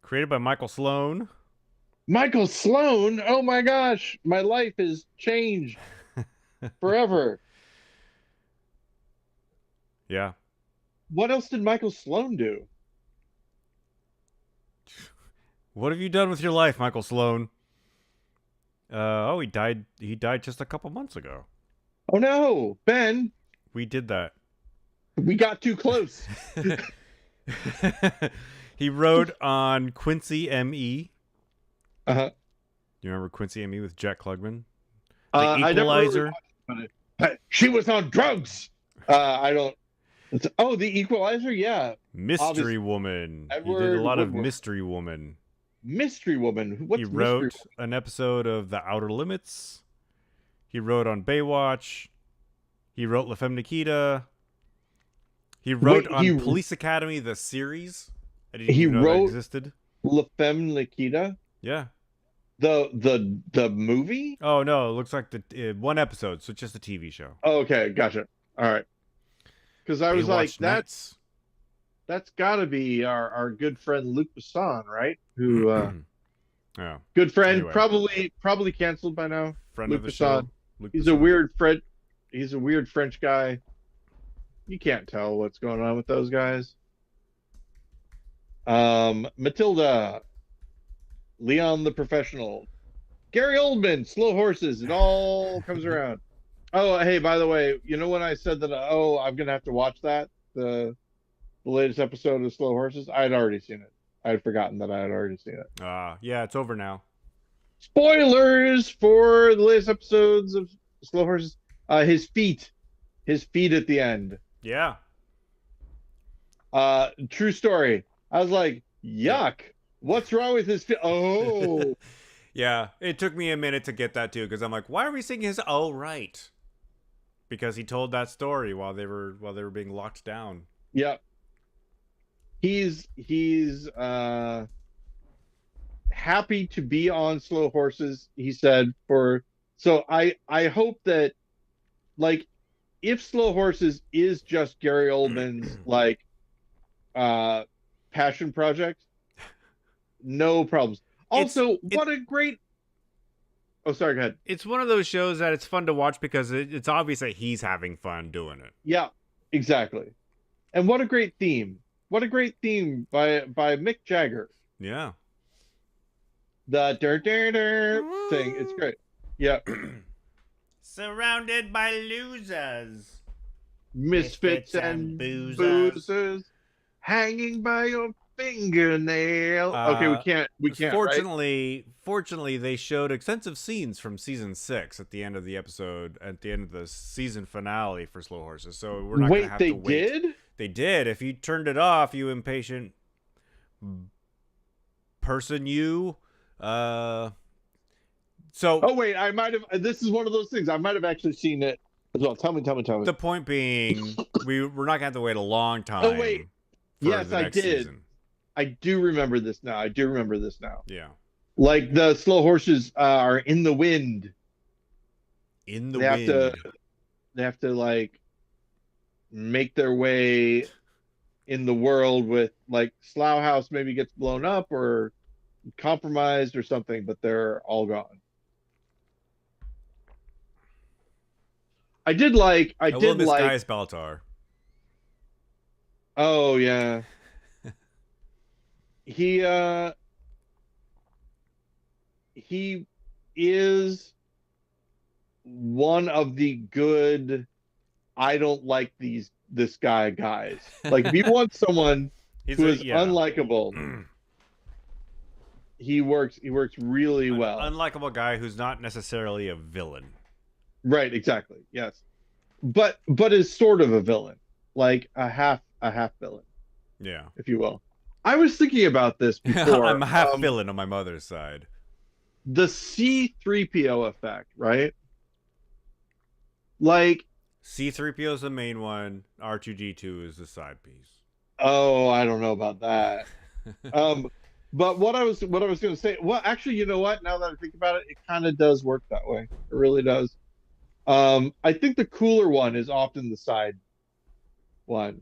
Created by Michael Sloan. Michael Sloan. Oh my gosh, my life has changed forever. Yeah. What else did Michael Sloan do? What have you done with your life, Michael Sloan? He died. He died just a couple months ago. Oh no, Ben, We did that. we got too close. He wrote on Quincy M.E. Uh-huh. You remember Quincy M.E. with Jack Klugman? I never really Equalizer. watched it, but she was on drugs. I don't. The Equalizer, yeah. Mystery Obviously. Woman. He did Edward a lot of Woodward. Mystery Woman. Mystery Woman. What's He Mystery wrote an episode of The Outer Limits. He wrote on Baywatch. He wrote La Femme Nikita. He wrote on Police Academy, the series. I didn't even know that existed. La Femme Nikita? Yeah. The movie? Oh, no. It looks like the one episode, so it's just a TV show. Oh, okay, gotcha. All right. Because I was like, Baywatch Nights. that's got to be our good friend Luc Besson, right? Who Yeah. good friend, Anyway. probably canceled by now. Friend Luc of the Besson. show. Luc He's Besson. a weird French guy. You can't tell what's going on with those guys. Matilda, Leon the Professional, Gary Oldman, Slow Horses. It all comes around. Oh, hey, by the way, you know when I said that? Oh, I'm gonna have to watch that the latest episode of Slow Horses. I had already seen it. I had forgotten that I had already seen it. Yeah, it's over now. Spoilers for the latest episodes of Slow Horses. His feet at the end. Yeah. True story. I was like, yuck. What's wrong with his feet? Oh. Yeah, it took me a minute to get that too, because I'm like, why are we singing his? Oh, right, because he told that story while they were being locked down. Yep. He's happy to be on Slow Horses, he said. So I hope that, like, if Slow Horses is just Gary Oldman's like passion project, no problems. Also, what a great. Oh, sorry. Go ahead. It's one of those shows that it's fun to watch because it's obvious that he's having fun doing it. Yeah, exactly. And what a great theme! What a great theme by Mick Jagger. Yeah. The thing. It's great. Yeah. Surrounded by losers. Misfits and boozers hanging by your fingernail. Okay, we can't. Fortunately, they showed extensive scenes from season 6 at the end of the episode, at the end of the season finale for Slow Horses. So we're not going to have to wait. They did? They did. If you turned it off, you impatient person, you. Oh wait, I might have. This is one of those things. I might have actually seen it as well. Tell me. The point being, we're not gonna have to wait a long time. Oh wait, yes, I did. Season. I do remember this now. Yeah, like the Slow Horses are in the wind. In the wind. They have to like make their way in the world with like Slough House maybe gets blown up or compromised or something, but they're all gone. I did like Gaius Baltar. Oh yeah. He is one of the good I don't like this guys. Like if you want someone who is unlikable, he works really well. Unlikable guy who's not necessarily a villain. Right, exactly. Yes. But is sort of a villain. Like a half villain. Yeah. If you will. I was thinking about this before. I'm a half villain on my mother's side. The C-3PO effect, right? Like C-3PO is the main one. R2-D2 is the side piece. Oh, I don't know about that. But what I was going to say, well, actually, you know what? Now that I think about it, it kind of does work that way. It really does. I think the cooler one is often the side one.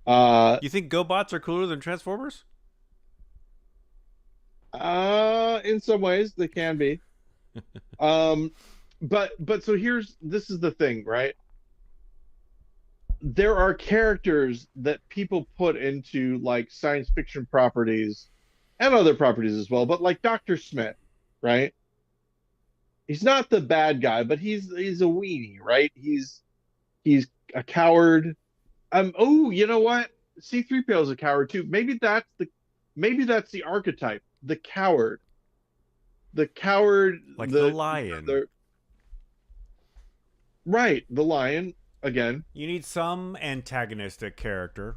You think GoBots are cooler than Transformers? In some ways they can be. But so this is the thing, right? There are characters that people put into like science fiction properties and other properties as well, but like Dr. Smith, right? He's not the bad guy, but he's a weenie, right? He's a coward. Oh, you know what? C-3PO is a coward too. Maybe that's the archetype, the coward. The coward, like the lion. Right, the lion again. You need some antagonistic character.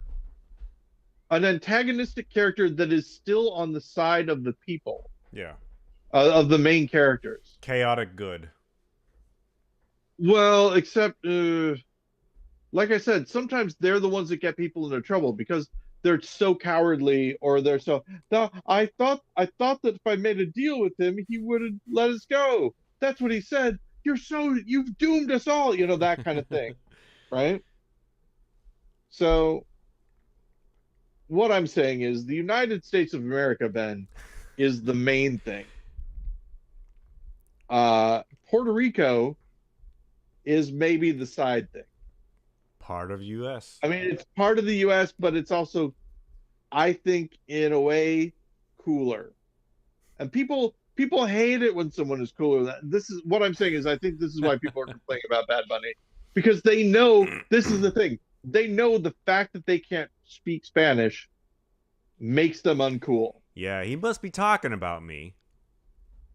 An antagonistic character that is still on the side of the people. Yeah. Of the main characters. Chaotic good. Well, except like I said, sometimes they're the ones that get people into trouble because they're so cowardly or they're so. I thought that if I made a deal with him, he would have let us go. That's what he said. You've doomed us all. You know, that kind of thing, right? So, what I'm saying is the United States of America, Ben, is the main thing. Puerto Rico is maybe the side thing. Part of U.S. I mean, it's part of the U.S., but it's also, I think, in a way, cooler. And people hate it when someone is cooler. This is what I'm saying is I think this is why people are complaining about Bad Bunny, because they know this is the thing. They know the fact that they can't speak Spanish makes them uncool. Yeah, he must be talking about me.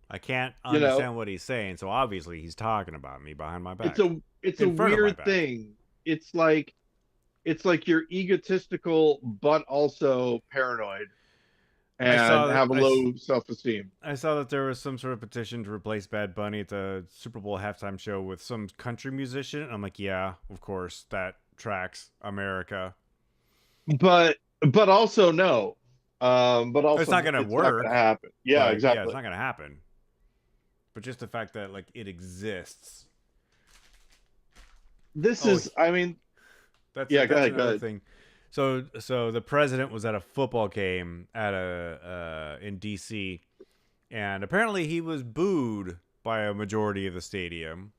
I can't understand what he's saying, so obviously he's talking about me behind my back. It's a weird thing. It's like you're egotistical but also paranoid and have a low self-esteem. I saw that there was some sort of petition to replace Bad Bunny at the Super Bowl halftime show with some country musician. I'm like, yeah, of course, that tracks America. But also no. But also it's not going to work. Not gonna happen. Yeah, exactly. Yeah, it's not going to happen. But just the fact that like it exists. This is, I mean, that's go ahead. Another thing. So the president was at a football game in DC, And apparently he was booed by a majority of the stadium.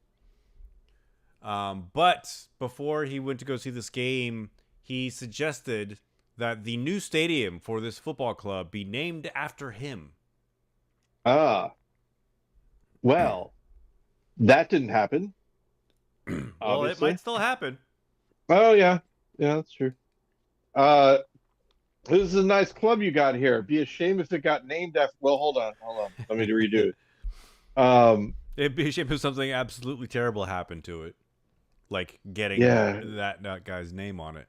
But before he went to go see this game, he suggested that the new stadium for this football club be named after him. Well, that didn't happen. Well, obviously. it might still happen. Oh, yeah. Yeah, that's true. This is a nice club you got here. It'd be a shame if it got named after... Well, hold on. Let me redo it. It'd be a shame if something absolutely terrible happened to it. Like getting that guy's name on it.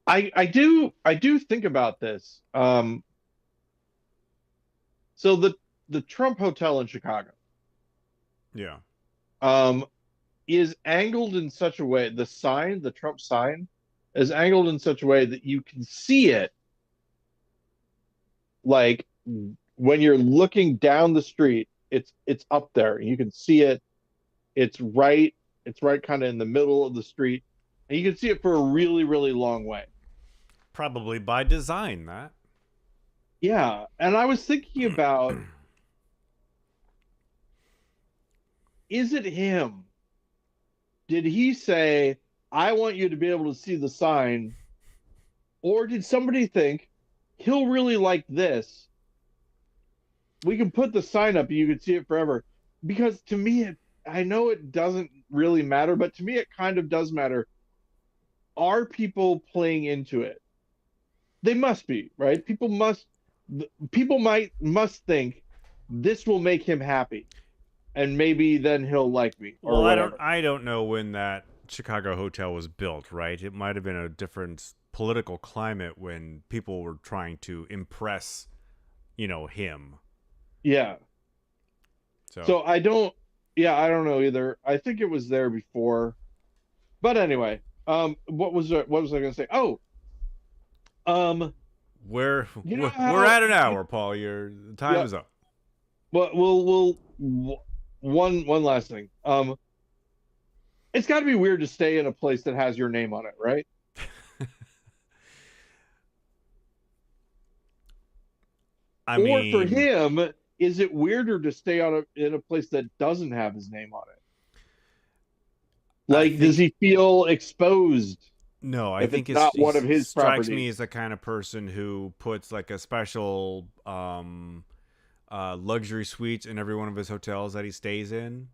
I do think about this. So the Trump Hotel in Chicago, yeah, is angled in such a way, the Trump sign is angled in such a way that you can see it, like when you're looking down the street, it's up there. You can see it. It's right kind of in the middle of the street, and you can see it for a really, really long way. Probably by design, that. Yeah, and I was thinking about, is it him? Did he say, I want you to be able to see the sign? Or did somebody think, he'll really like this? We can put the sign up and you can see it forever. Because to me, I know it doesn't really matter, but to me it kind of does matter. Are people playing into it? They must be, right? People must think this will make him happy, and maybe then he'll like me. Or well, I don't know when that Chicago hotel was built, right? It might have been a different political climate when people were trying to impress, him. Yeah. So I don't know either. I think it was there before. But anyway, what was I going to say? Oh, we're at an hour, Paul. Your time is up. Well, we'll one last thing. It's got to be weird to stay in a place that has your name on it, right? Or for him, is it weirder to stay in a place that doesn't have his name on it? Like, does he feel exposed? No, I think it's not one of his strikes properties. me as the kind of person who puts like a special luxury suites in every one of his hotels that he stays in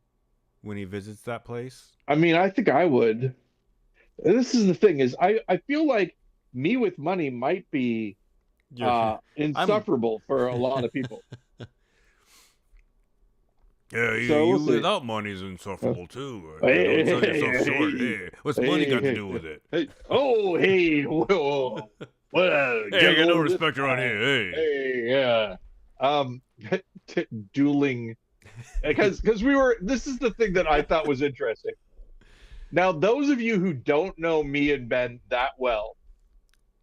when he visits that place. I mean, I think I would. This is the thing, is I feel like me with money might be insufferable for a lot of people. Yeah, you without money is insufferable too. Don't sell yourself short. Hey, what's money got to do with it? Whoa. Well, hey, I got no respect around here. Yeah. Dueling, because this is the thing that I thought was interesting. Now, those of you who don't know me and Ben that well,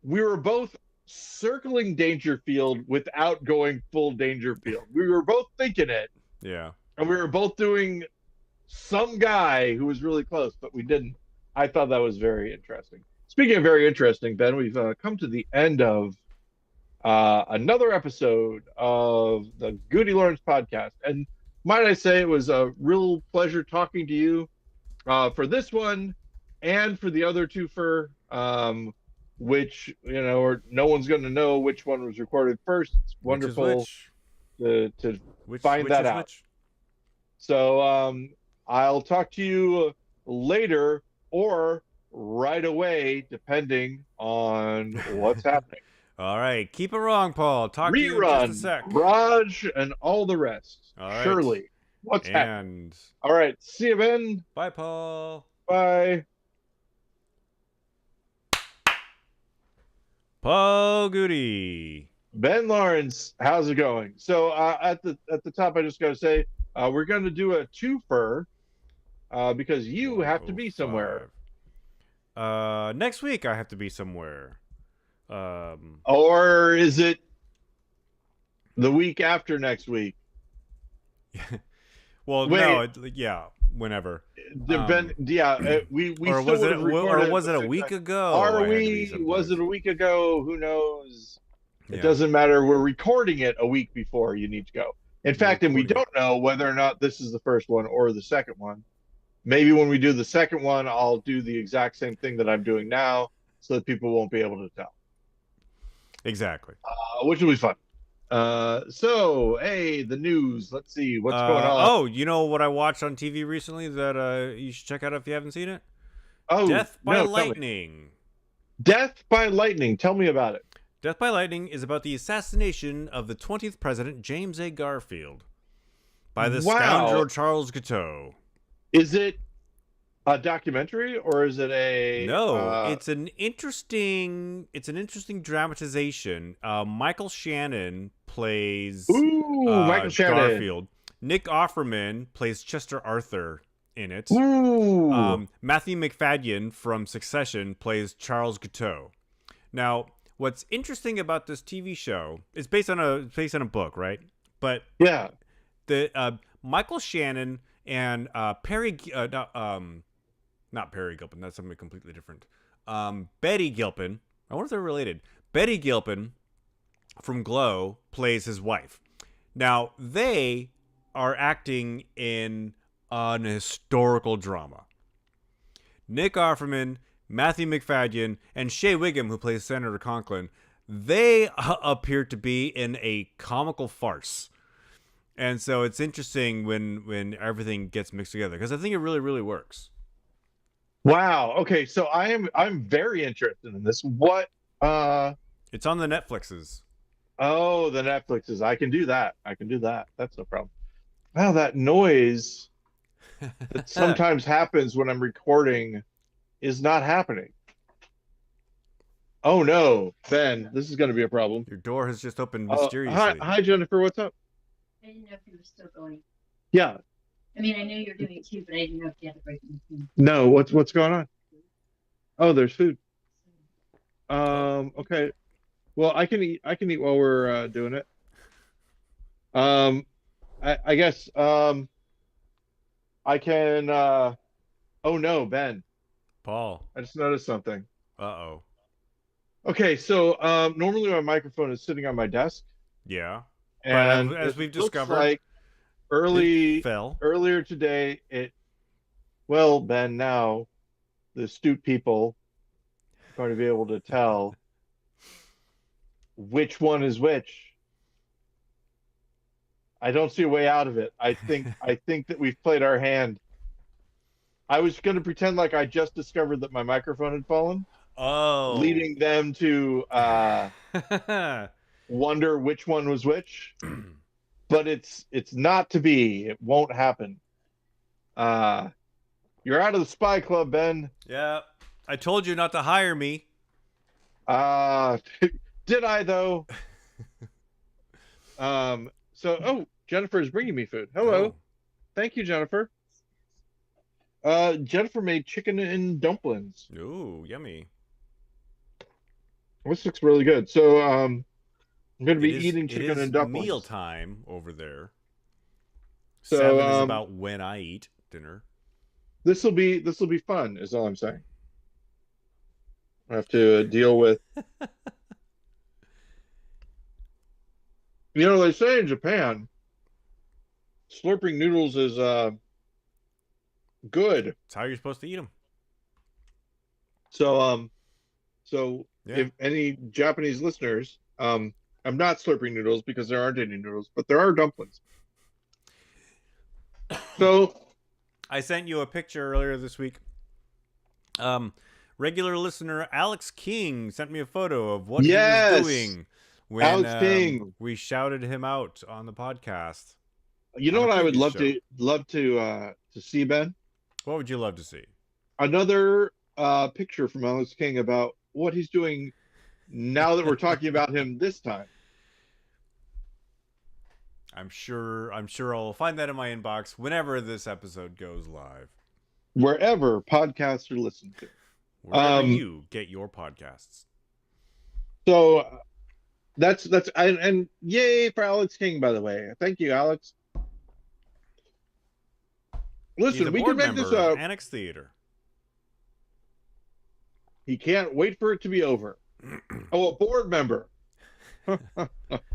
we were both circling Dangerfield without going full Dangerfield. We were both thinking it. Yeah. And we were both doing some guy who was really close, but we didn't. I thought that was very interesting. Speaking of very interesting, Ben, we've come to the end of another episode of the GudeLaurance podcast. And might I say, it was a real pleasure talking to you for this one and for the other two, which, or no one's going to know which one was recorded first. It's wonderful to find that out. So I'll talk to you later or right away, depending on what's happening. All right. Keep it wrong, Paul. Talk to you in just a sec. Raj and all the rest. All right. Shirley, what's happening? All right. See you, Ben. Bye, Paul. Bye. Paul Goody. Ben Lawrence, how's it going? So at the top, I just got to say, we're going to do a twofer because you have to be somewhere. Next week, I have to be somewhere. Or is it the week after next week? Well, no, whenever. We or was it? Or was it a week ago? Was it a week ago? Who knows? It Yeah. doesn't matter. We're recording it a week before you need to go. In We're fact, and we recording it. don't know whether or not this is the first one or the second one. Maybe when we do the second one, I'll do the exact same thing that I'm doing now so that people won't be able to tell, Exactly. which will be fun. So, hey, the news. Let's see what's going on. Oh, you know what I watched on TV recently that you should check out if you haven't seen it? Oh, Death by no, tell me. Lightning. Death by Lightning. Tell me about it. Death by Lightning is about the assassination of the 20th president, James A. Garfield, by the Wow. scoundrel Charles Guiteau. Is it a documentary or is it No, it's an interesting dramatization. Michael Shannon plays Michael Shannon. Garfield. Nick Offerman plays Chester Arthur in it. Ooh. Matthew McFadden from Succession plays Charles Guiteau. Now, what's interesting about this TV show is based on a book, right? But Yeah. the Michael Shannon and Perry not Perry Gilpin, that's something completely different. Betty Gilpin, I wonder if they're related. Betty Gilpin from Glow plays his wife. Now, they are acting in an historical drama. Nick Offerman, Matthew McFadden, and Shea Wiggum, who plays Senator Conklin, they appear to be in a comical farce. And so it's interesting when everything gets mixed together, because I think it really, really works. Wow. Okay, so I'm very interested in this. What It's on the Netflixes. Oh, the Netflixes. I can do that. That's no problem. Wow, that noise that sometimes happens when I'm recording is not happening. Oh no, Ben, this is going to be a problem. Your door has just opened mysteriously. Hi, Jennifer. What's up? I didn't know if you were still going. Yeah. I mean, I knew you were doing it too, but I didn't know if you had to break anything. No. What's going on? Oh, there's food. Okay. Well, I can eat. I can eat while we're doing it. I guess. I can. Oh no, Ben. Paul. I just noticed something. Uh-oh. Okay, so normally my microphone is sitting on my desk, Yeah. and But as it we've looks discovered, like it fell. earlier today, well, Ben, now the astute people are going to be able to tell which one is which. I don't see a way out of it. I think that we've played our hand. I was going to pretend like I just discovered that my microphone had fallen, Oh. leading them to wonder which one was which. But it's not to be. It won't happen. You're out of the spy club, Ben. Yeah. I told you not to hire me. Did I though? So Jennifer is bringing me food. Hello. Oh. Thank you, Jennifer. Jennifer made chicken and dumplings. Ooh, yummy. This looks really good. So I'm going to be eating chicken it is and dumplings. meal time over there. So 7 is about when I eat dinner. This will be fun, is all I'm saying. I have to deal with. You know, they say in Japan, slurping noodles is good. It's how you're supposed to eat them. So Yeah. if any Japanese listeners, I'm not slurping noodles because there aren't any noodles, but there are dumplings. So I sent you a picture earlier this week. Regular listener Alex King sent me a photo of what he was doing when Alex King. We shouted him out on the podcast. You know what I would love to see, Ben? What would you love to see? Another picture from Alex King about what he's doing now that we're talking about him this time. I'm sure I'll find that in my inbox whenever this episode goes live. Wherever podcasts are listened to. Wherever you get your podcasts. So that's and yay for Alex King, by the way. Thank you, Alex. Listen, we can make this a Annex Theater. He can't wait for it to be over. Oh, a board member.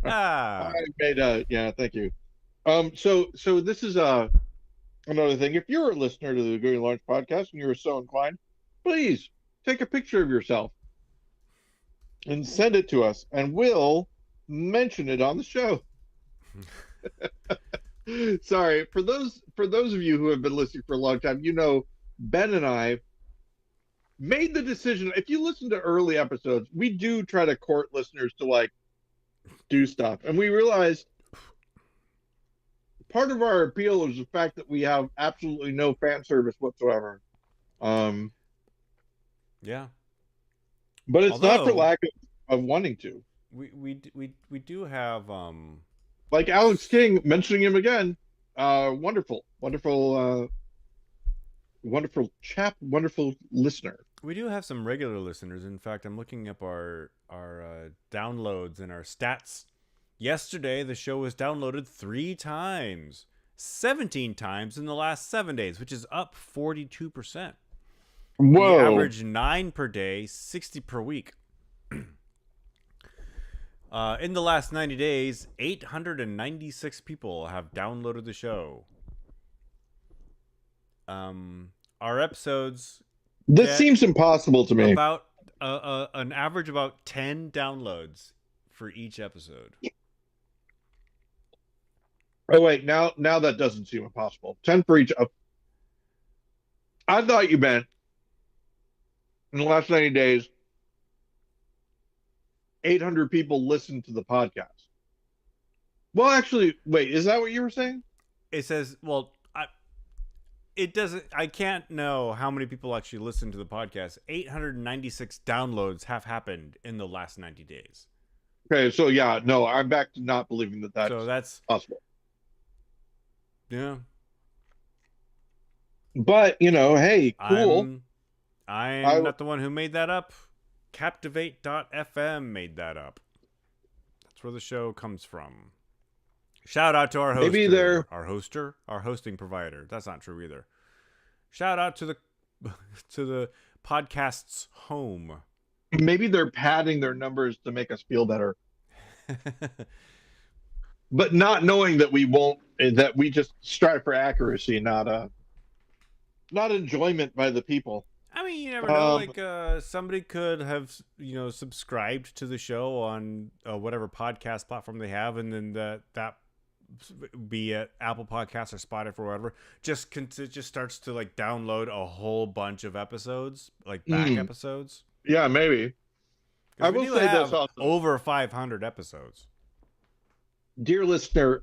Ah, I made yeah, thank you. So this is another thing. If you're a listener to the GudeLaurance podcast and you're so inclined, please take a picture of yourself and send it to us, and we'll mention it on the show. Sorry for those of you who have been listening for a long time. You know, Ben and I made the decision. If you listen to early episodes, we do try to court listeners to like do stuff, and we realized part of our appeal is the fact that we have absolutely no fan service whatsoever. Um, yeah. but it's not for Although lack of wanting to. we do have Like Alex King, mentioning him again, wonderful, wonderful chap, wonderful listener. we do have some regular listeners. In fact, I'm looking up our downloads and our stats. Yesterday, the show was downloaded 3 times, 17 times in the last 7 days, which is up 42%. Whoa! We average 9 per day, 60 per week. In the last 90 days, 896 people have downloaded the show. Our episodes This seems impossible to me. about an average about 10 downloads for each episode. Oh wait, now that doesn't seem impossible. 10 for each. I thought you meant in the last 90 days, 800 people listened to the podcast. Well, actually, wait, is that what you were saying? It says, well, it doesn't. I can't know how many people actually listen to the podcast. 896 downloads have happened in the last 90 days. Okay, so yeah, no, I'm back to not believing that that's possible. Yeah. But, you know, hey, cool. I'm not the one who made that up. Captivate.fm made that up. That's where the show comes from. Shout out to our hoster. Maybe they're our hosting provider. That's not true either. Shout out to the podcast's home. Maybe they're padding their numbers to make us feel better. But not knowing that we won't, that we just strive for accuracy, not enjoyment by the people. I mean, you never know. Like somebody could have, subscribed to the show on whatever podcast platform they have, and then that be it Apple Podcasts or Spotify or whatever, just starts to like download a whole bunch of episodes, like back episodes. Yeah, maybe. I will say this also. Over 500 episodes. Dear listener,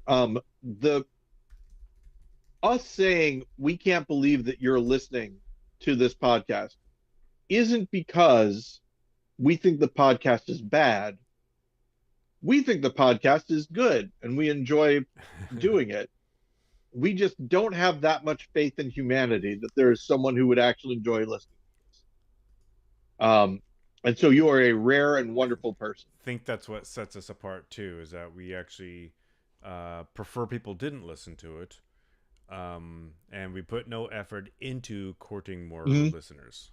us saying we can't believe that you're listening to this podcast isn't because we think the podcast is bad. We think the podcast is good and we enjoy doing it. We just don't have that much faith in humanity that there is someone who would actually enjoy listening to this. And so you are a rare and wonderful person. I think that's what sets us apart too, is that we actually prefer people didn't listen to it. And we put no effort into courting more listeners.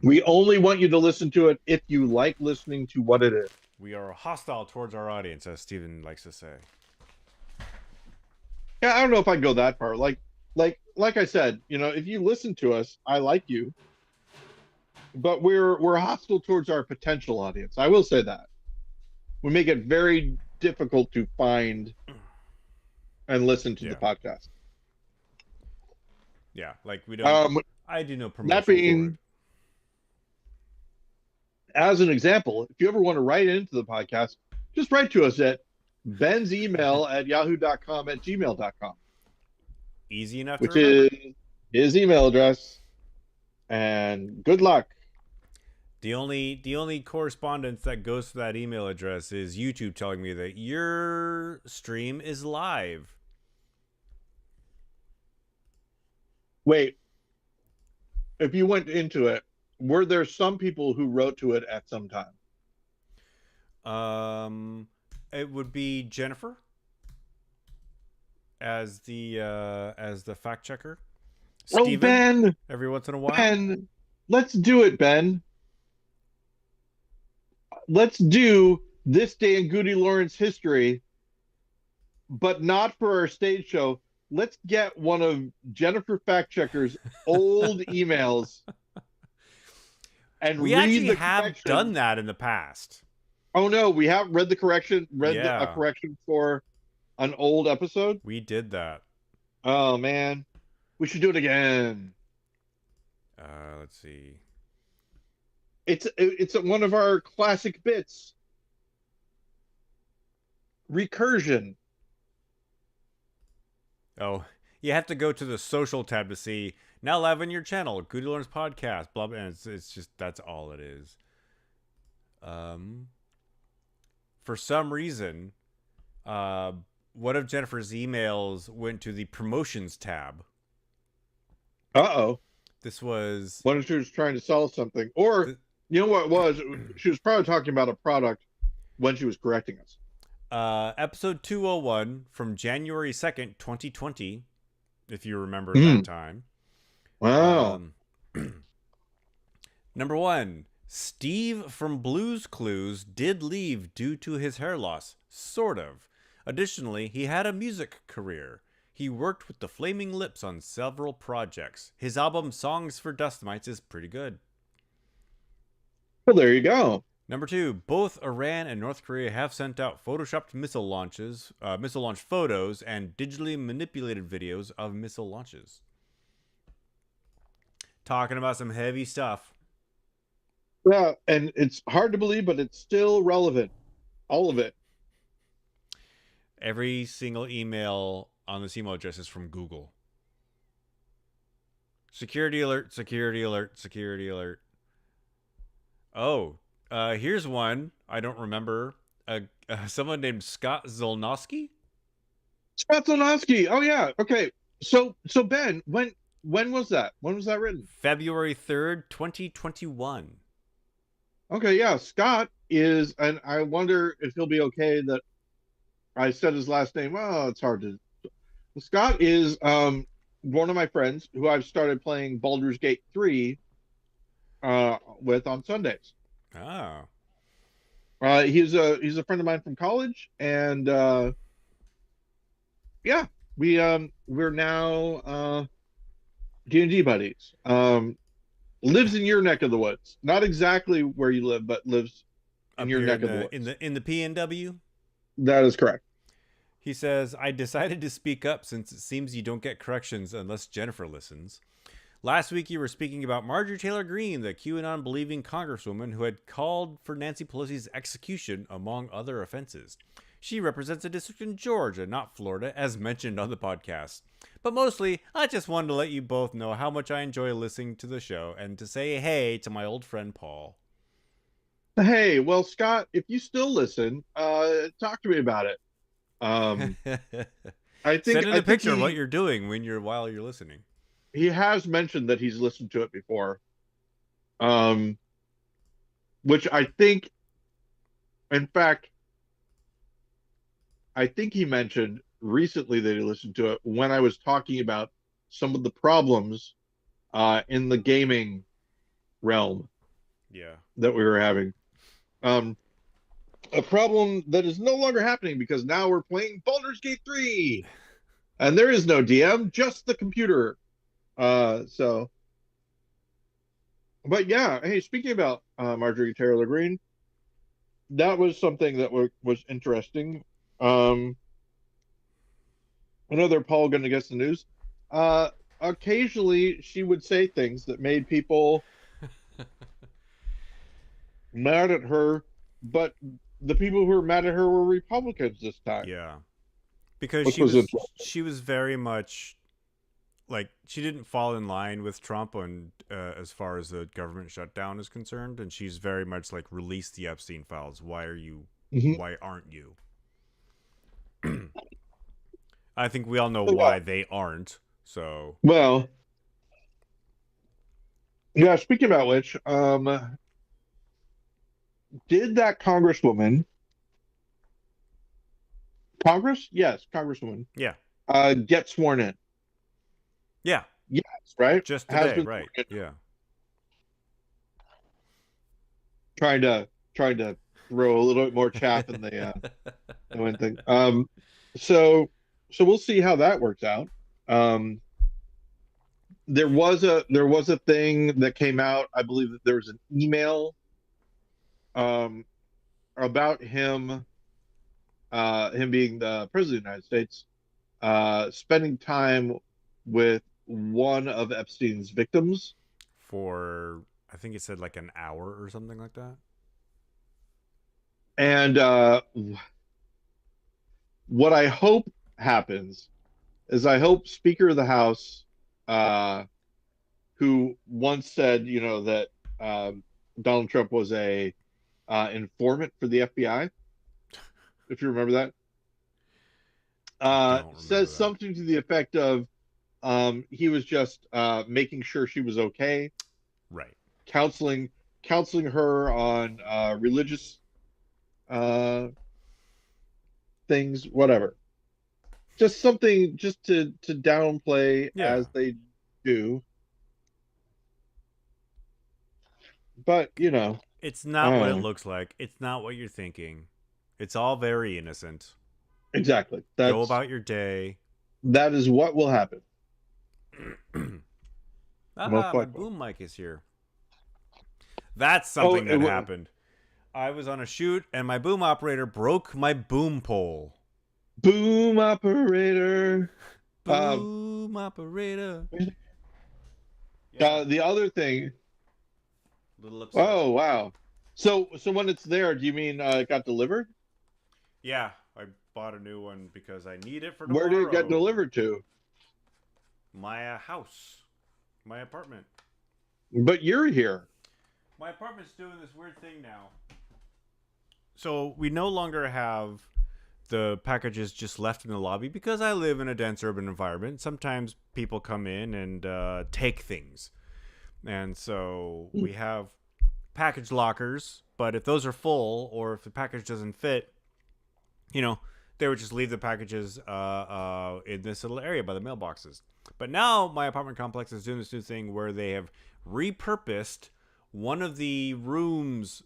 We only want you to listen to it if you like listening to what it is. We are hostile towards our audience, as Steven likes to say. Yeah, I don't know if I'd go that far. Like I said, if you listen to us, I like you. But we're hostile towards our potential audience. I will say that. We make it very difficult to find and listen to the podcast. Yeah, like we don't. I do no promotion. That being, as an example, if you ever want to write into the podcast, just write to us at Ben's email at yahoo.com at gmail.com. Easy enough which to remember. Is his email address. And good luck. The only correspondence that goes to that email address is YouTube telling me that your stream is live. Wait, if you went into it, were there some people who wrote to it at some time? It would be Jennifer as the fact checker. Steven, Ben, every once in a while. Ben, let's do it, Ben. Let's do this day in GudeLaurance history, but not for our stage show. Let's get one of Jennifer Fact Checker's old emails and We read actually the have correction. done that in the past. Oh no, we have read the correction, a Yeah. correction for an old episode. We did that. Oh man, we should do it again. Let's see. It's one of our classic bits. Recursion. Oh, you have to go to the social tab to see now live on your channel, GudeLaurance podcast. Blah blah. And it's just that's all it is. For some reason, one of Jennifer's emails went to the promotions tab. Uh-oh. This was When she was trying to sell something, or you know what it was? She was probably talking about a product when she was correcting us. Episode 201 from January 2nd, 2020, if you remember that time. Wow. Number 1, Steve from Blue's Clues did leave due to his hair loss, sort of. Additionally, he had a music career. He worked with the Flaming Lips on several projects. His album Songs for Dust Mites is pretty good. Well, there you go. Number 2, both Iran and North Korea have sent out photoshopped missile launch photos and digitally manipulated videos of missile launches. Talking about some heavy stuff. Yeah, and it's hard to believe, but it's still relevant. All of it. Every single email on this email address is from Google. Security alert, security alert, security alert. Oh, here's one I don't remember. Someone named Scott Zolnowski. Scott Zolnowski. Oh yeah. Okay. So Ben, when was that? When was that written? February 3rd, 2021. Okay, yeah. Scott is, and I wonder if he'll be okay that I said his last name. Oh, it's hard to. Scott is one of my friends who I've started playing Baldur's Gate 3 with on Sundays. Oh. He's a friend of mine from college, and yeah, we're now D&D buddies. Lives in your neck of the woods, not exactly where you live, but lives in your neck of the woods. In the PNW. That is correct. He says, I decided to speak up since it seems you don't get corrections unless Jennifer listens. Last week you were speaking about Marjorie Taylor Greene, the QAnon-believing congresswoman who had called for Nancy Pelosi's execution, among other offenses. She represents a district in Georgia, not Florida, as mentioned on the podcast. But mostly, I just wanted to let you both know how much I enjoy listening to the show and to say hey to my old friend Paul. Hey, well, Scott, if you still listen, talk to me about it. I think send in a picture of he, what you're doing while you're listening. He has mentioned that he's listened to it before, which I think, in fact, I think he mentioned recently that he listened to it when I was talking about some of the problems in the gaming realm. Yeah, that we were having. A problem that is no longer happening because now we're playing Baldur's Gate 3 and there is no DM, just the computer. But yeah, hey, speaking about Marjorie Taylor Greene, that was something that was interesting. Another Paul gonna guess the news. Occasionally she would say things that made people mad at her, but the people who were mad at her were Republicans this time. Yeah, because she was very much like she didn't fall in line with Trump on as far as the government shutdown is concerned, and she's very much like release the Epstein files. Why are you? Why aren't you? I think we all know why they aren't. So well, yeah. Speaking about which, did that congresswoman, congresswoman, yeah, get sworn in? Yeah. Yes, right? Just today, right? Yeah. Trying to throw a little bit more chaff in the one thing. So we'll see how that works out. Um, there was a thing that came out. I believe that there was an email um about him being the president of the United States, spending time with one of Epstein's victims. For I think it said like an hour or something like that. And what I hope happens is I hope Speaker of the House, uh, who once said, that Donald Trump was a informant for the FBI, if you remember that, Don't remember says that. something to the effect of he was just making sure she was okay, Right. counseling counseling her on religious uh, things, whatever. Just something just to downplay Yeah. as they do. But It's I not don't what it know. looks like. It's not what you're thinking. It's all very innocent. Exactly. Go about your day. That is what will happen. Most My likely. boom mic is here. That's Oh, something that happened. I was on a shoot and my boom operator broke my boom pole. boom operator. Um, Boom operator. Yeah. the other thing. Little upset. Oh wow. So when it's there, do you mean it got delivered? Yeah, I bought a new one because I need it for Where did it get tomorrow. delivered to? My house. My apartment. But you're here. My apartment's doing this weird thing now. So we no longer have the packages just left in the lobby because I live in a dense urban environment. Sometimes people come in and take things. And so we have package lockers, but if those are full or if the package doesn't fit, they would just leave the packages in this little area by the mailboxes. But now my apartment complex is doing this new thing where they have repurposed one of the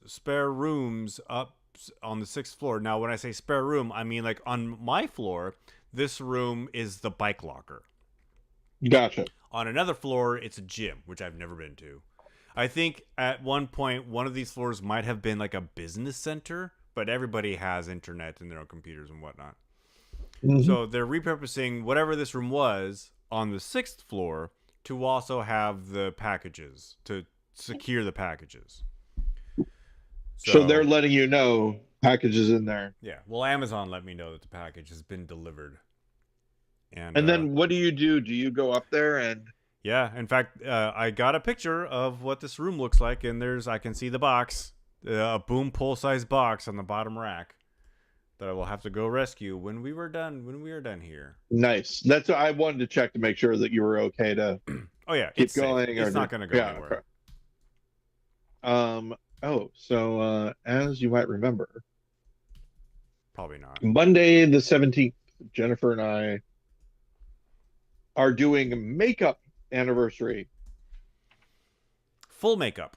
spare rooms up on the 6th floor. Now, when I say spare room, I mean like on my floor, this room is the bike locker. Gotcha. On another floor, it's a gym, which I've never been to. I think at one point, one of these floors might have been like a business center, but everybody has internet and their own computers and whatnot. Mm-hmm. So they're repurposing whatever this room was on the 6th floor to also have the packages, to secure the packages. So they're letting you know packages in there. Yeah. Well, Amazon let me know that the package has been delivered. And then what do you do? Do you go up there and... Yeah, in fact, I got a picture of what this room looks like, and I can see the box, a boom pole size box on the bottom rack that I will have to go rescue when we are done here. Nice. That's what I wanted to check to make sure that you were okay to Oh yeah, keep it's going. safe. It's not going to go anywhere. Okay. So as you might remember, Probably not. Monday the 17th, Jennifer and I are doing makeup anniversary. Full makeup.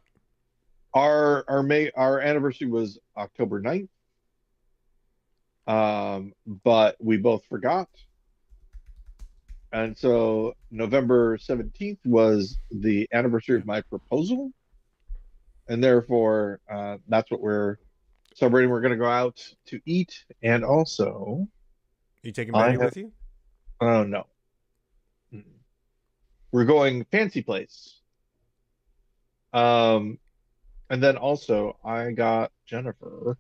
Our anniversary was October 9th. But we both forgot. And so November 17th was the anniversary of my proposal. And therefore, that's what we're celebrating. We're going to go out to eat. And also... Are you taking Betty with you? Oh, no. We're going fancy place. And then also, I got Jennifer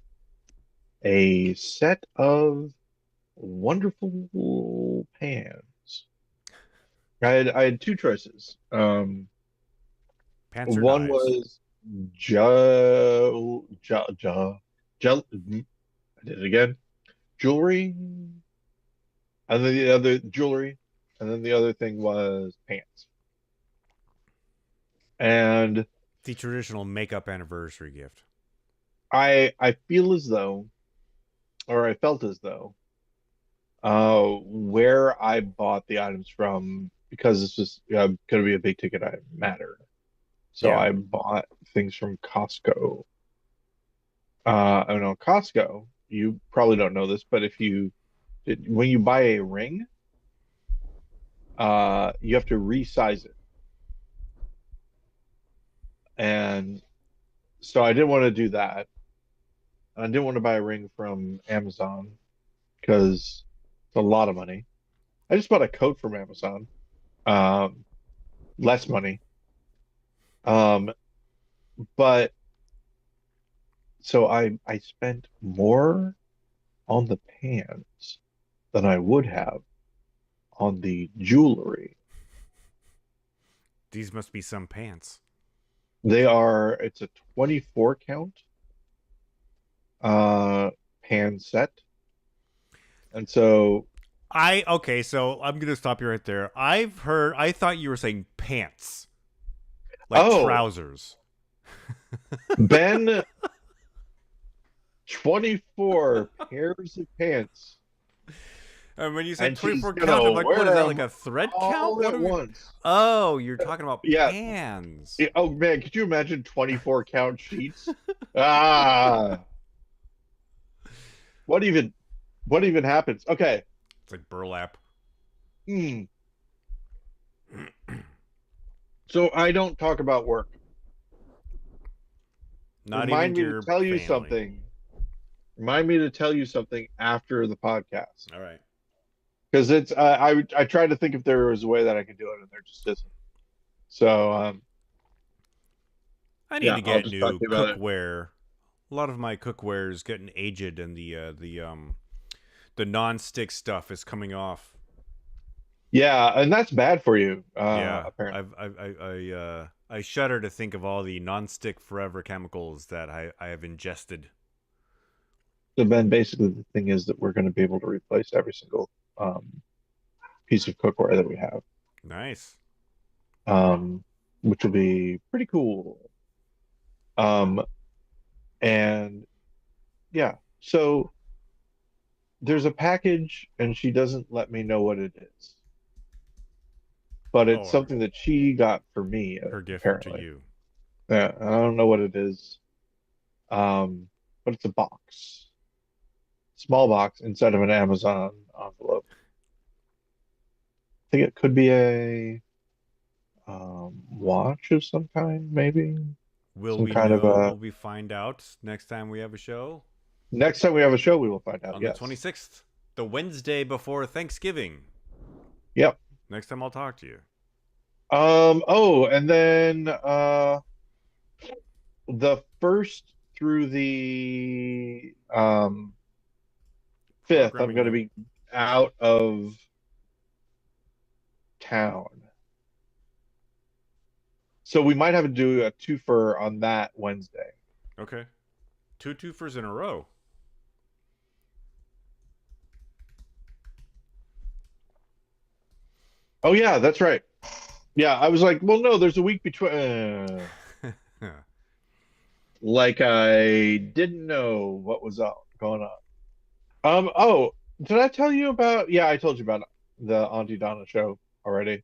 a set of wonderful pans. I had two choices. Pants or one knives? was I did it again. Jewelry, and then the other jewelry, and then the other thing was pants. And the traditional makeup anniversary gift. I feel as though, or I felt as though, where I bought the items from, because this was going to be a big ticket item, mattered. So Yeah. I bought things from Costco. I know Costco, you probably don't know this, but when you buy a ring, you have to resize it. And so I didn't want to do that. I didn't want to buy a ring from Amazon because it's a lot of money. I just bought a coat from Amazon, um, less money. Um, but so I spent more on the pants than I would have on the jewelry. These must be some pants. It's a 24 count uh pan set. And so Okay, so I'm gonna stop you right there. I thought you were saying pants, like oh, trousers. Ben 24 pairs of pants, And when you said and she's 24 count, gonna I'm like, what wear is that? them Like a thread count? all What at are we? once. Oh, you're talking about Yeah. pans. Oh man, could you imagine 24 count sheets? Ah, what even what even happens? Okay. It's like burlap. Hmm. So I don't talk about work. Not even Remind to me to your tell you family. something. Remind me to tell you something after the podcast. All right. Because I tried to think if there was a way that I could do it, and there just isn't. So I need yeah, to I'll get just talk new to you about it. cookware. A lot of my cookware is getting aged, and the non-stick stuff is coming off. Yeah, and that's bad for you, Yeah, apparently. I shudder to think of all the non-stick forever chemicals that I have ingested. So then basically the thing is that we're going to be able to replace every single piece of cookware that we have, Nice. um, which will be pretty cool. Um, and yeah, so there's a package, and she doesn't let me know what it is, but it's Oh, something that she got for me, her gift to apparently. you. Yeah, I don't know what it is, but it's a box, small box inside of an Amazon envelope. I think it could be a watch of some kind, maybe Will some we kind of know? a. Will we find out next time we have a show Next time we have a show, we will find out. on the Yes. 26th, the Wednesday before Thanksgiving? Yep. Next time I'll talk to you. Oh, and then the first through the fifth, I'm Programming going to note. be out of town. So we might have to do a twofer on that Wednesday. Okay. Two twofers in a row. Oh yeah, that's right. Yeah, I was like, well, no, there's a week between. Like I didn't know what was going on. Oh, did I tell you about? Yeah, I told you about the Auntie Donna show already.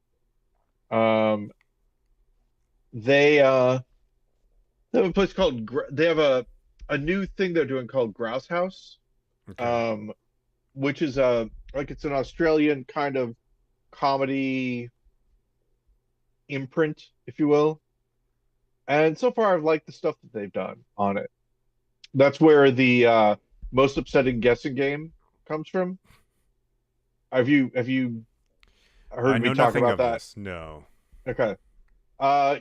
Um, they they have a place called they have a new thing they're doing called Grouse House, Okay. um, which is like it's an Australian kind of comedy imprint, if you will. And so far, I've liked the stuff that they've done on it. That's where the most upsetting guessing game comes from. Have you I heard me know talk nothing about of that? this. No. Okay.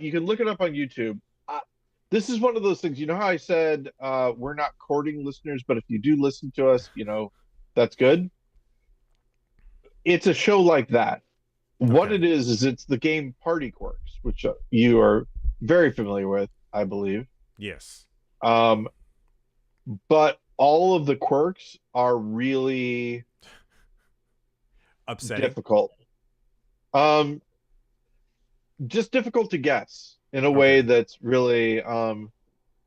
You can look it up on YouTube. This is one of those things. You know how I said we're not courting listeners, but if you do listen to us, that's good. It's a show like that. What Okay. it is it's the game Party Quirks, which you are very familiar with, I believe. Yes. Um, but all of the quirks are really Upsetting. difficult. Um, just difficult to guess in a way Okay. that's really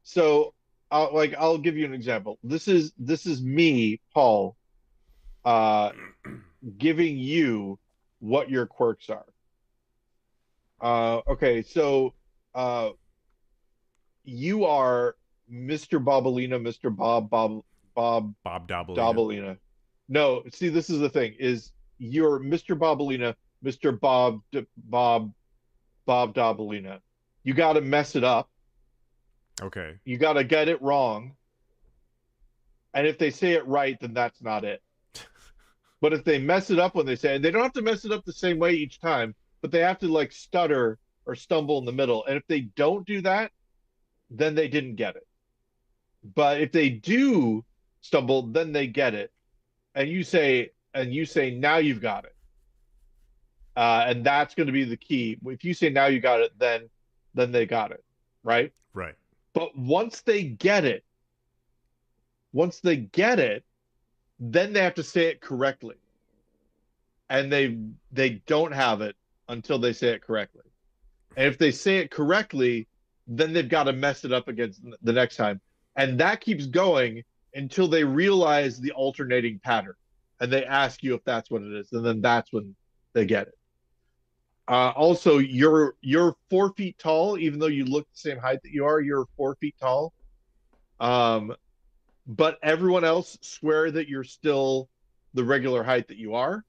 so I'll give you an example. This is me, Paul, uh giving you what your quirks are. Okay, so uh you are Mr. Bobolina, Mr. Bob Bob Dobalina. Dobalina. No, see, this is the thing: is you're Mr. Bobolina, Mr. Bob Dobalina. You got to mess it up. Okay. You got to get it wrong. And if they say it right, then that's not it. But if they mess it up when they say it, they don't have to mess it up the same way each time, but they have to like stutter or stumble in the middle. And if they don't do that, then they didn't get it. But if they do stumble, then they get it. And you say, now you've got it. And that's going to be the key. If you say now you got it, then they got it, right? Right. But once they get it, then they have to say it correctly. And they don't have it until they say it correctly. And if they say it correctly, then they've got to mess it up against the next time. And that keeps going until they realize the alternating pattern. And they ask you if that's what it is. And then that's when they get it. Also, you're 4 feet tall, even though you look the same height that you are, you're 4 feet tall. But everyone else swear that you're still the regular height that you are.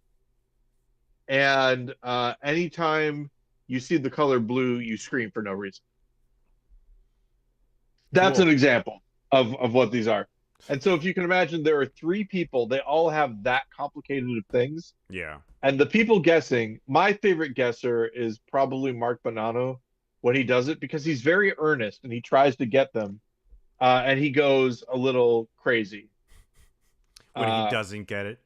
And anytime you see the color blue, you scream for no reason. That's Cool. an example of what these are. And so if you can imagine, there are 3 people, they all have that complicated of things. Yeah. And the people guessing, my favorite guesser is probably Mark Bonanno when he does it, because he's very earnest and he tries to get them. And he goes a little crazy. When he doesn't get it.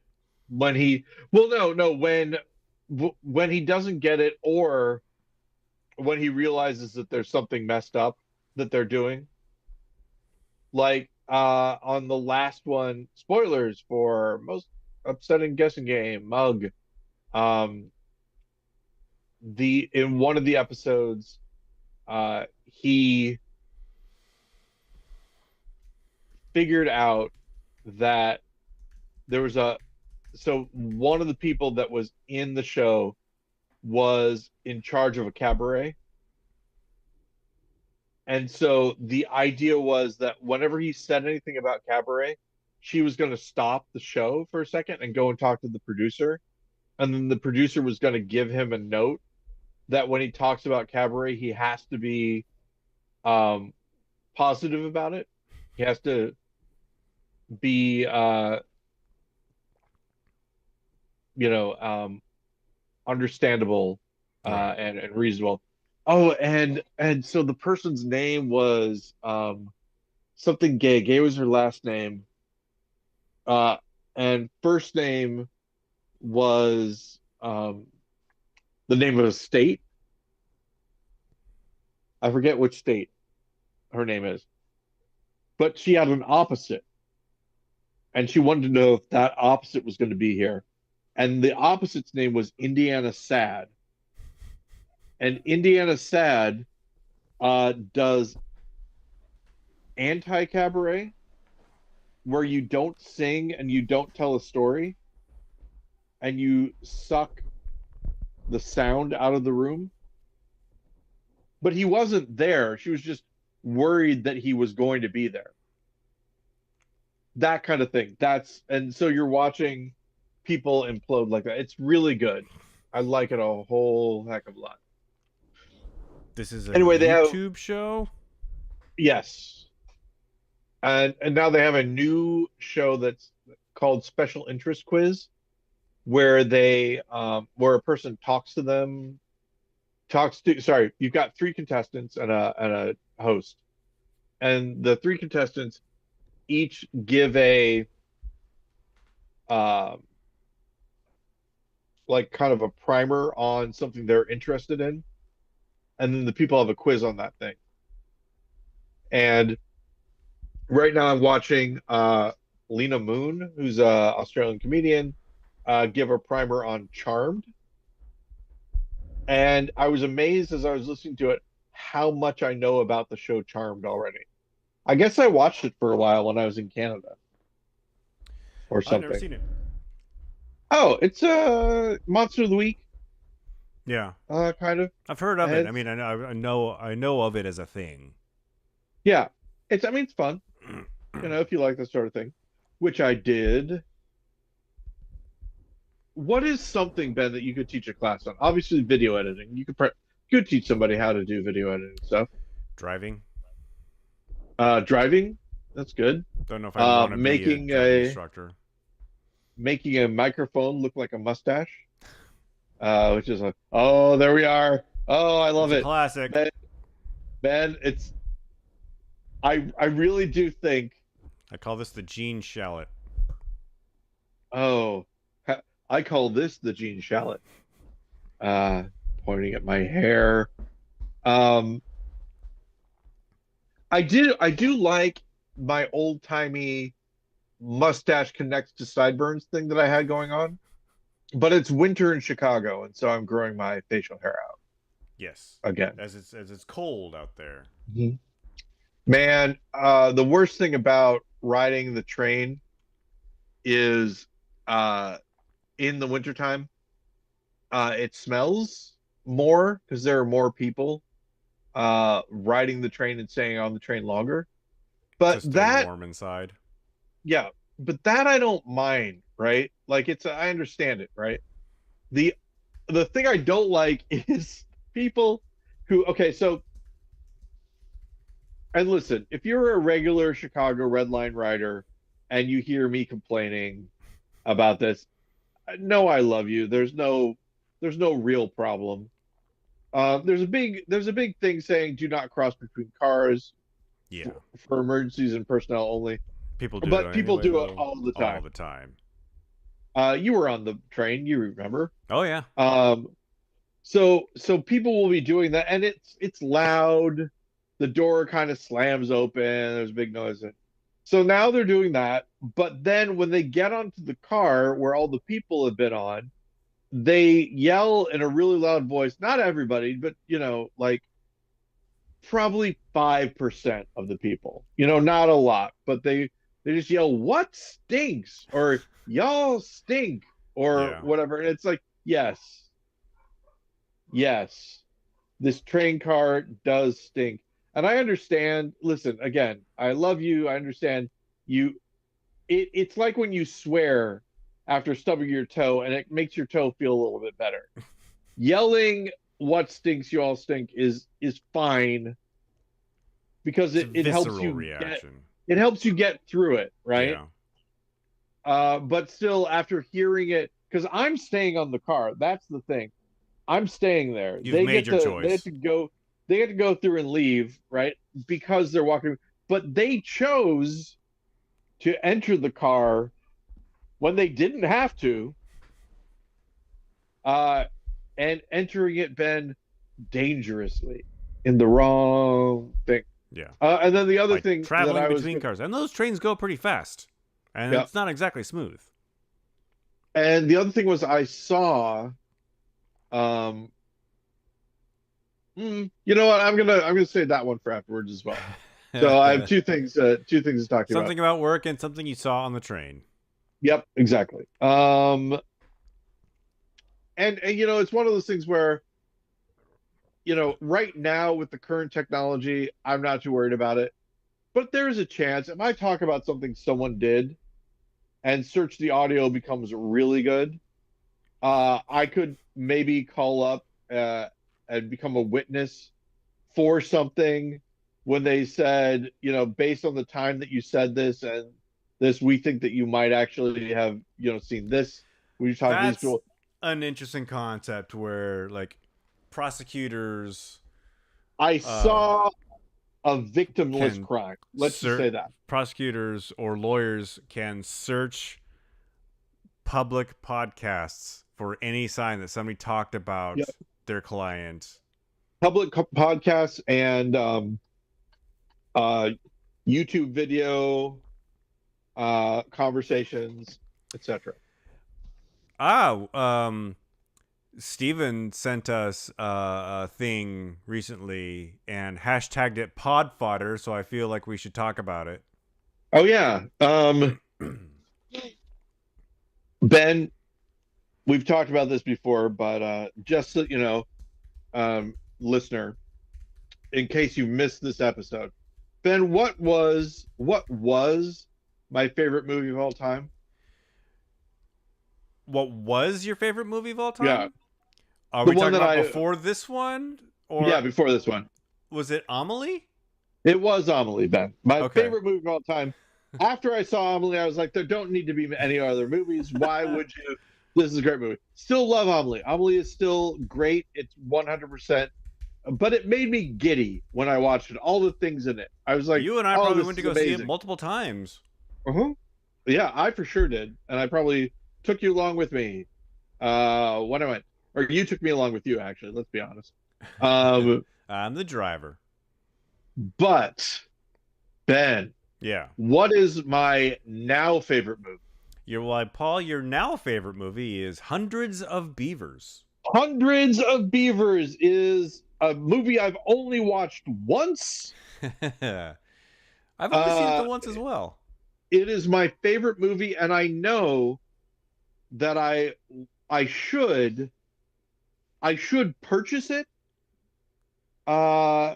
When he, well, no, when he doesn't get it, or when he realizes that there's something messed up that they're doing. Like on the last one, spoilers for most upsetting guessing game, Mug. In one of the episodes, he figured out that there was so one of the people that was in the show was in charge of a cabaret. And so the idea was that whenever he said anything about cabaret, she was going to stop the show for a second and go and talk to the producer. And then the producer was going to give him a note that when he talks about cabaret, he has to be positive about it. He has to be, understandable and reasonable. Oh, and so the person's name was something Gay. Gay was her last name. And first name was the name of a state. I forget which state her name is. But she had an opposite. And she wanted to know if that opposite was going to be here. And the opposite's name was Indiana Sad. And Indiana Sad does anti-cabaret, where you don't sing and you don't tell a story, and you suck the sound out of the room. But he wasn't there. She was just worried that he was going to be there. That kind of thing. And so you're watching people implode like that. It's really good. I like it a whole heck of a lot. This is a Anyway, YouTube show? Yes. And now they have a new show that's called Special Interest Quiz, where where a person talks to them, you've got 3 contestants and a host. And the 3 contestants each give a like kind of a primer on something they're interested in, and then the people have a quiz on that thing. And right now I'm watching Lena Moon, who's an Australian comedian, give a primer on Charmed. And I was amazed as I was listening to it how much I know about the show Charmed already. I guess I watched it for a while when I was in Canada or something. I've never seen it. Oh, it's a Monster of the Week. Yeah. Kind of. I've heard of it. I mean, I know of it as a thing. Yeah. I mean, it's fun, if you like that sort of thing, which I did. What is something, Ben, that you could teach a class on? Obviously, video editing. You could teach somebody how to do video editing stuff. Driving. Driving, that's good. Don't know if I'd want to be a Making driving instructor. making a microphone look like a mustache, which is oh, there we are. Oh, I love It's a it. classic. Ben, I really do think. I call this the Gene Shalit. Oh, I call this the Gene Shalit. Pointing at my hair. I do like my old timey mustache connects to sideburns thing that I had going on, but it's winter in Chicago, and so I'm growing my facial hair out Yes. again. As it's cold out there. Mm-hmm. Man, the worst thing about riding the train is in the wintertime, it smells more because there are more people riding the train and staying on the train longer. But Just that, warm inside. yeah, but that I don't mind, right? Like I understand it, right? The the thing I don't like is people who, okay, so, and listen, if you're a regular Chicago Red Line rider and you hear me complaining about this, no, I love you. There's no real problem. There's a big thing saying do not cross between cars Yeah. for emergencies and personnel only. People do But it people anyway, do it though. all the All time. the time. You were on the train, you remember. Oh yeah. So people will be doing that, and it's loud. The door kind of slams open. There's a big noise. So now they're doing that, but then when they get onto the car where all the people have been on, they yell in a really loud voice. Not everybody, but like probably 5% of the people. Not a lot, but they just yell, "What stinks?" or "Y'all stink," or Yeah. whatever. And it's like, yes, this train car does stink. And I understand. Listen, again, I love you. I understand you. It's like when you swear after stubbing your toe and it makes your toe feel a little bit better. Yelling "What stinks? You all stink" is fine because It's a it helps visceral you reaction. get through it, right? Yeah. But still, after hearing it, because I'm staying on the car. That's the thing. I'm staying there. You've made your choice. They have to go. They have to go through and leave, right? Because they're walking. But they chose to enter the car when they didn't have to, and entering it, Ben, dangerously in the wrong thing. Yeah. And then the other Like thing traveling that I was between cars, and those trains go pretty fast, and Yeah. it's not exactly smooth. And the other thing was I saw, you know what? I'm gonna say that one for afterwards as well. So I have two things to talk about. Something about work and something you saw on the train. Yep, exactly. And it's one of those things where, right now with the current technology, I'm not too worried about it. But there is a chance if I talk about something someone did and search the audio becomes really good, I could maybe call up and become a witness for something when they said, based on the time that you said this and this, we think that you might actually have, seen this. When you talk to these That's people, an interesting concept where, like, prosecutors I saw a victimless crime. Let's just say that. Prosecutors or lawyers can search public podcasts for any sign that somebody talked about Yep. their client. Public podcasts and YouTube video, conversations, etc. Steven sent us a thing recently and hashtagged it pod fodder, so I feel like we should talk about it. Oh yeah. Ben, we've talked about this before, but just so you know, listener, in case you missed this episode, Ben, what was my favorite movie of all time? What was your favorite movie of all Yeah, time? Are the we one talking that about I before this one, yeah, or before this one. was it Amelie? It was Amelie, Ben. My Okay. favorite movie of all time. After I saw Amelie, I was like, there don't need to be any other movies. Why would you? This is a great movie. Still love Amelie. Amelie is still great. It's 100%. But it made me giddy when I watched it. All the things in it. I was like, You and I oh, probably this went to is go see it amazing. multiple times. Uh-huh. Yeah, I for sure did. And I probably took you along with me when I went. Or you took me along with you, actually. Let's be honest. Um, I'm the driver. but, Ben, Yeah. what is my now favorite movie? Paul, your now favorite movie is Hundreds of Beavers. Hundreds of Beavers is a movie I've only watched once. I've only seen it the Uh, once as well. it is my favorite movie, and I know that I should purchase it. Uh,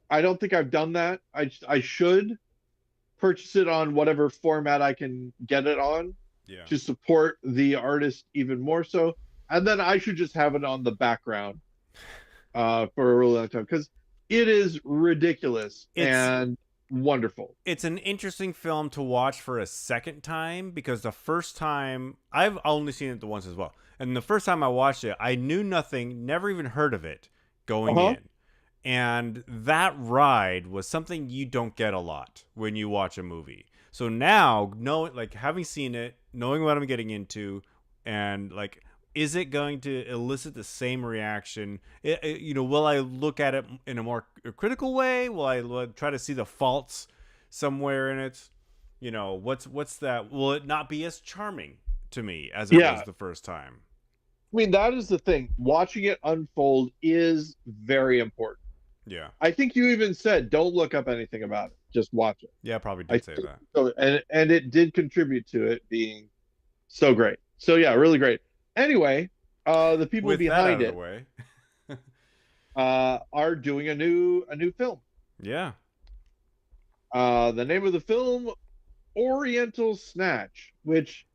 I don't think I've done that. I should purchase it on whatever format I can get it on Yeah. to support the artist even more so. And then I should just have it on the background for a really long time because it is ridiculous It's and wonderful. it's an interesting film to watch for a second time because the first time I've only seen it the once as well. And the first time I watched it, I knew nothing, never even heard of it going Uh-huh. in. And that ride was something you don't get a lot when you watch a movie. So now, having seen it, knowing what I'm getting into, and like, is it going to elicit the same reaction? Will I look at it in a more critical way? Will I try to see the faults somewhere in it? What's that? Will it not be as charming to me as it was Yeah. the first time? I mean, that is the thing. Watching it unfold is very important. Yeah. I think you even said, don't look up anything about it. Just watch it. Yeah, I probably I did say think that. so, and it did contribute to it being so great. So yeah, really great. Anyway, the people With that out behind of the it way. are doing a new film. Yeah. The name of the film, Oriental Snatch, which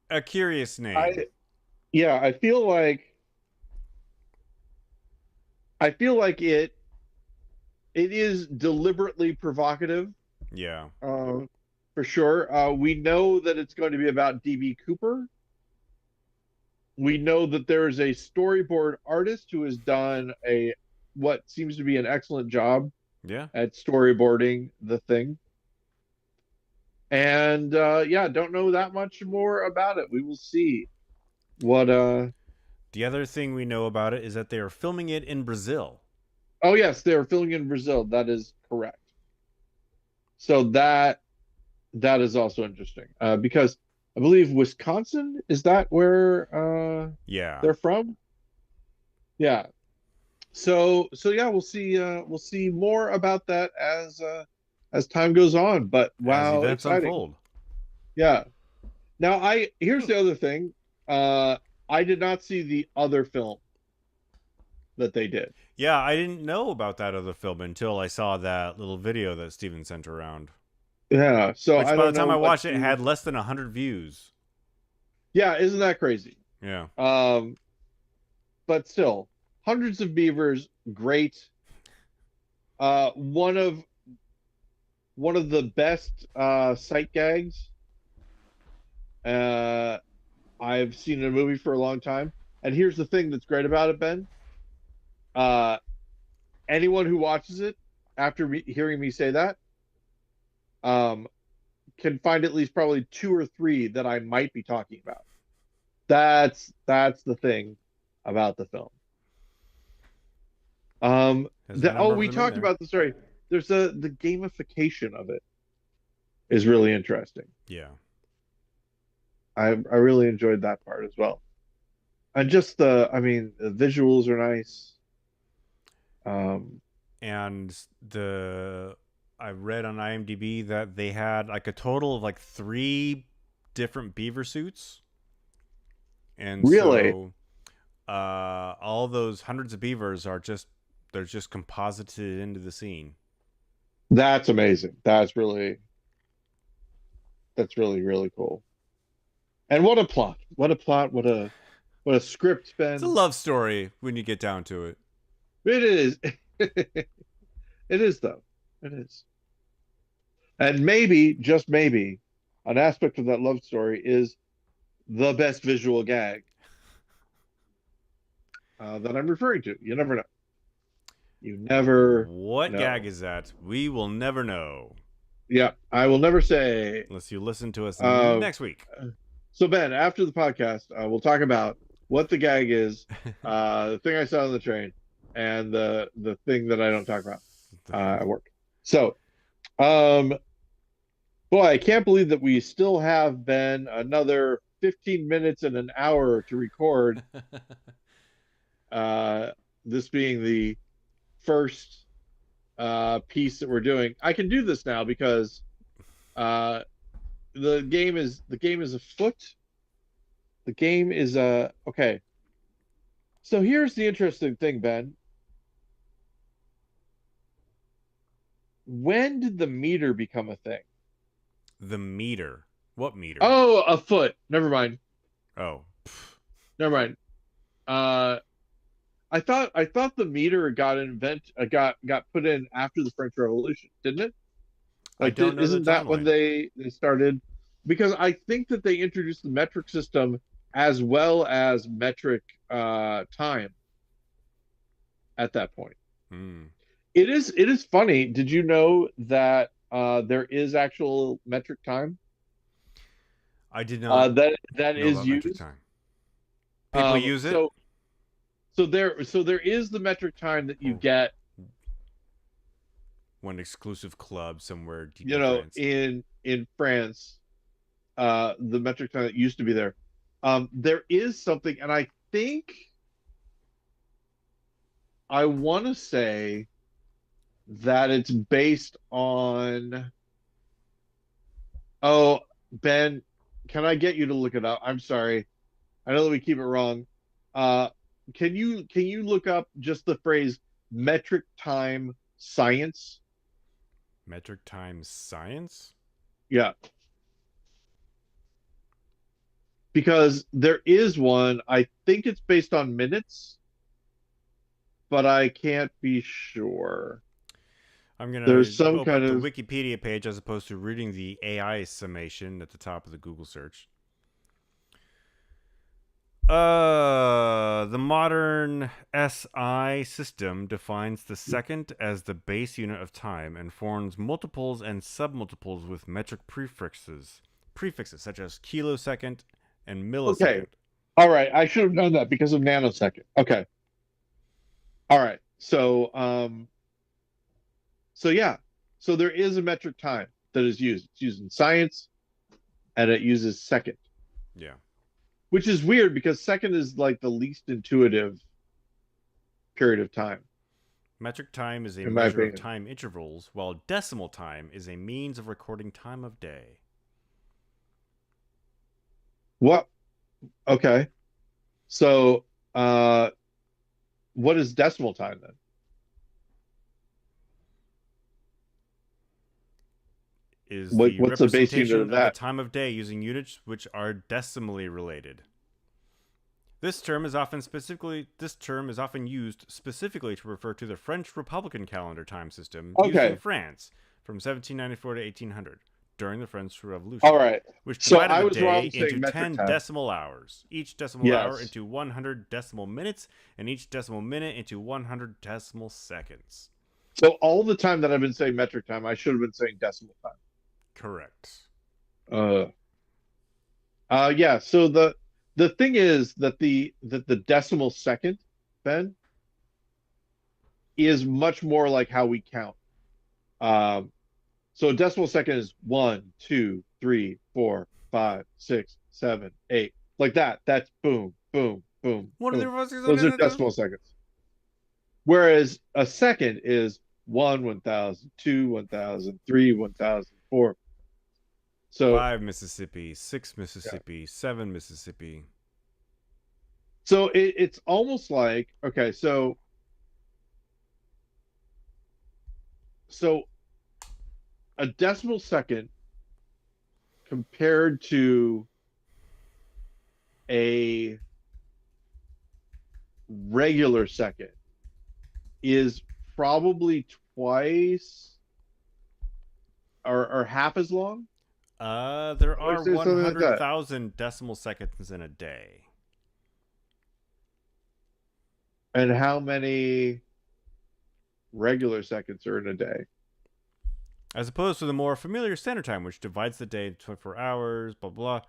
A curious name. I feel like it is deliberately provocative, Yeah. for sure. We know that it's going to be about DB Cooper. We know that there is a storyboard artist who has done what seems to be an excellent job Yeah. at storyboarding the thing. And don't know that much more about it. We will see what The other thing we know about it is that they are filming it in Brazil. oh yes, they're filming in Brazil. That is correct. So that is also interesting. Because I believe Wisconsin, is that where Yeah. they're from? Yeah. So yeah, we'll see more about that as time goes on. But As wow, events exciting. unfold. Yeah. Now here's the other thing. I did not see the other film that they did. Yeah, I didn't know about that other film until I saw that little video that Steven sent around. Yeah. So Which I by the don't time know I what watched it had less than 100 views. Yeah, isn't that crazy? Yeah. But still, hundreds of beavers, great. One of the best sight gags I've seen in a movie for a long time. And here's the thing that's great about it, Ben. Uh, anyone who watches it after hearing me say that um, can find at least probably two or three that I might be talking about. That's the thing about the film. We talked about the story. There's the gamification of it is really interesting. Yeah. I really enjoyed that part as well. And just the visuals are nice. And I read on IMDb that they had like a total of like 3 different beaver suits. And really? so all those hundreds of beavers they're just composited into the scene. That's amazing. That's really, really cool. And what a plot. What a plot. What a script, It's a Ben. love story when you get down to it. It is. It is though. It is. And maybe, just maybe, an aspect of that love story is the best visual gag that I'm referring to. You never know. You never What gag know. is that? We will never know. Yeah, I will never say. Unless you listen to us Uh, next week. so Ben, after the podcast, we'll talk about what the gag is, the thing I saw on the train, and the thing that I don't talk about at work. So, um, boy, I can't believe that we still have, Ben, another 15 minutes and an hour to record. This being the first piece that we're doing. I can do this now because uh, the game is afoot. The game is okay. So here's the interesting thing, Ben. When did the meter become a thing? The meter. What meter? Oh, a foot. Never mind. Oh. Never mind. Uh, I thought the meter got put in after the French Revolution, didn't it? I Like, don't know the isn't that when timeline. they started? Because I think that they introduced the metric system as well as metric time at that point. Hmm. It is funny. Did you know that there is actual metric time I did not that know is about metric used? time. People use it? So there is the metric time that you Or get, one exclusive club somewhere deep you in know, France. in France, the metric time that used to be there. There is something, and I want to say that it's based on. Oh, Ben, can I get you to look it up? I'm sorry. I know that we keep it wrong. Uh, can you look up just the phrase metric time science? Metric time science? Yeah, because there is one. I think it's based on minutes, but I can't be sure. I'm going There's to some open kind up the of Wikipedia page as opposed to reading the AI summation at the top of the Google search. The modern SI system defines the second as the base unit of time and forms multiples and submultiples with metric prefixes. Prefixes such as kilosecond and okay. millisecond. All right, I should have known that because of nanosecond. Okay. All right. So yeah. So there is a metric time that is used. It's used in science and it uses second, Yeah. which is weird because second is like the least intuitive period of time, Metric time is a in my measure of opinion. time intervals, while decimal time is a means of recording time of day. What? Okay. So what is decimal time then? Is What, the what's the base unit representation of of the that? time of day using units which are decimally related. This term is often used specifically to refer to the French Republican calendar time system used in Okay. France from 1794 to 1800 during the French Revolution, All right. which So divided I the was wrong day saying into metric 10 time. decimal hours, each decimal hour Yes. into 100 decimal minutes, and each decimal minute into 100 decimal seconds. So all the time that I've been saying metric time, I should have been saying decimal time. Correct. Uh, yeah. So the thing is that the decimal second, Ben, is much more like how we count. Um, so a decimal second is 1, 2, 3, 4, 5, 6, 7, 8, like that. That's boom, boom, boom, What are boom. the Those are decimal seconds. Whereas a second is 1, 1,000, 2, 1,000, 3, 1,000, 4. So 5 Mississippi, 6 yeah. Mississippi, 7 Mississippi. So it's almost like, okay, so a decimal second compared to a regular second is probably twice or half as long. There I would are say something like that. 100,000 decimal seconds in a day. And how many regular seconds are in a day? As opposed to the more familiar standard time, which divides the day into 24 hours, blah, blah,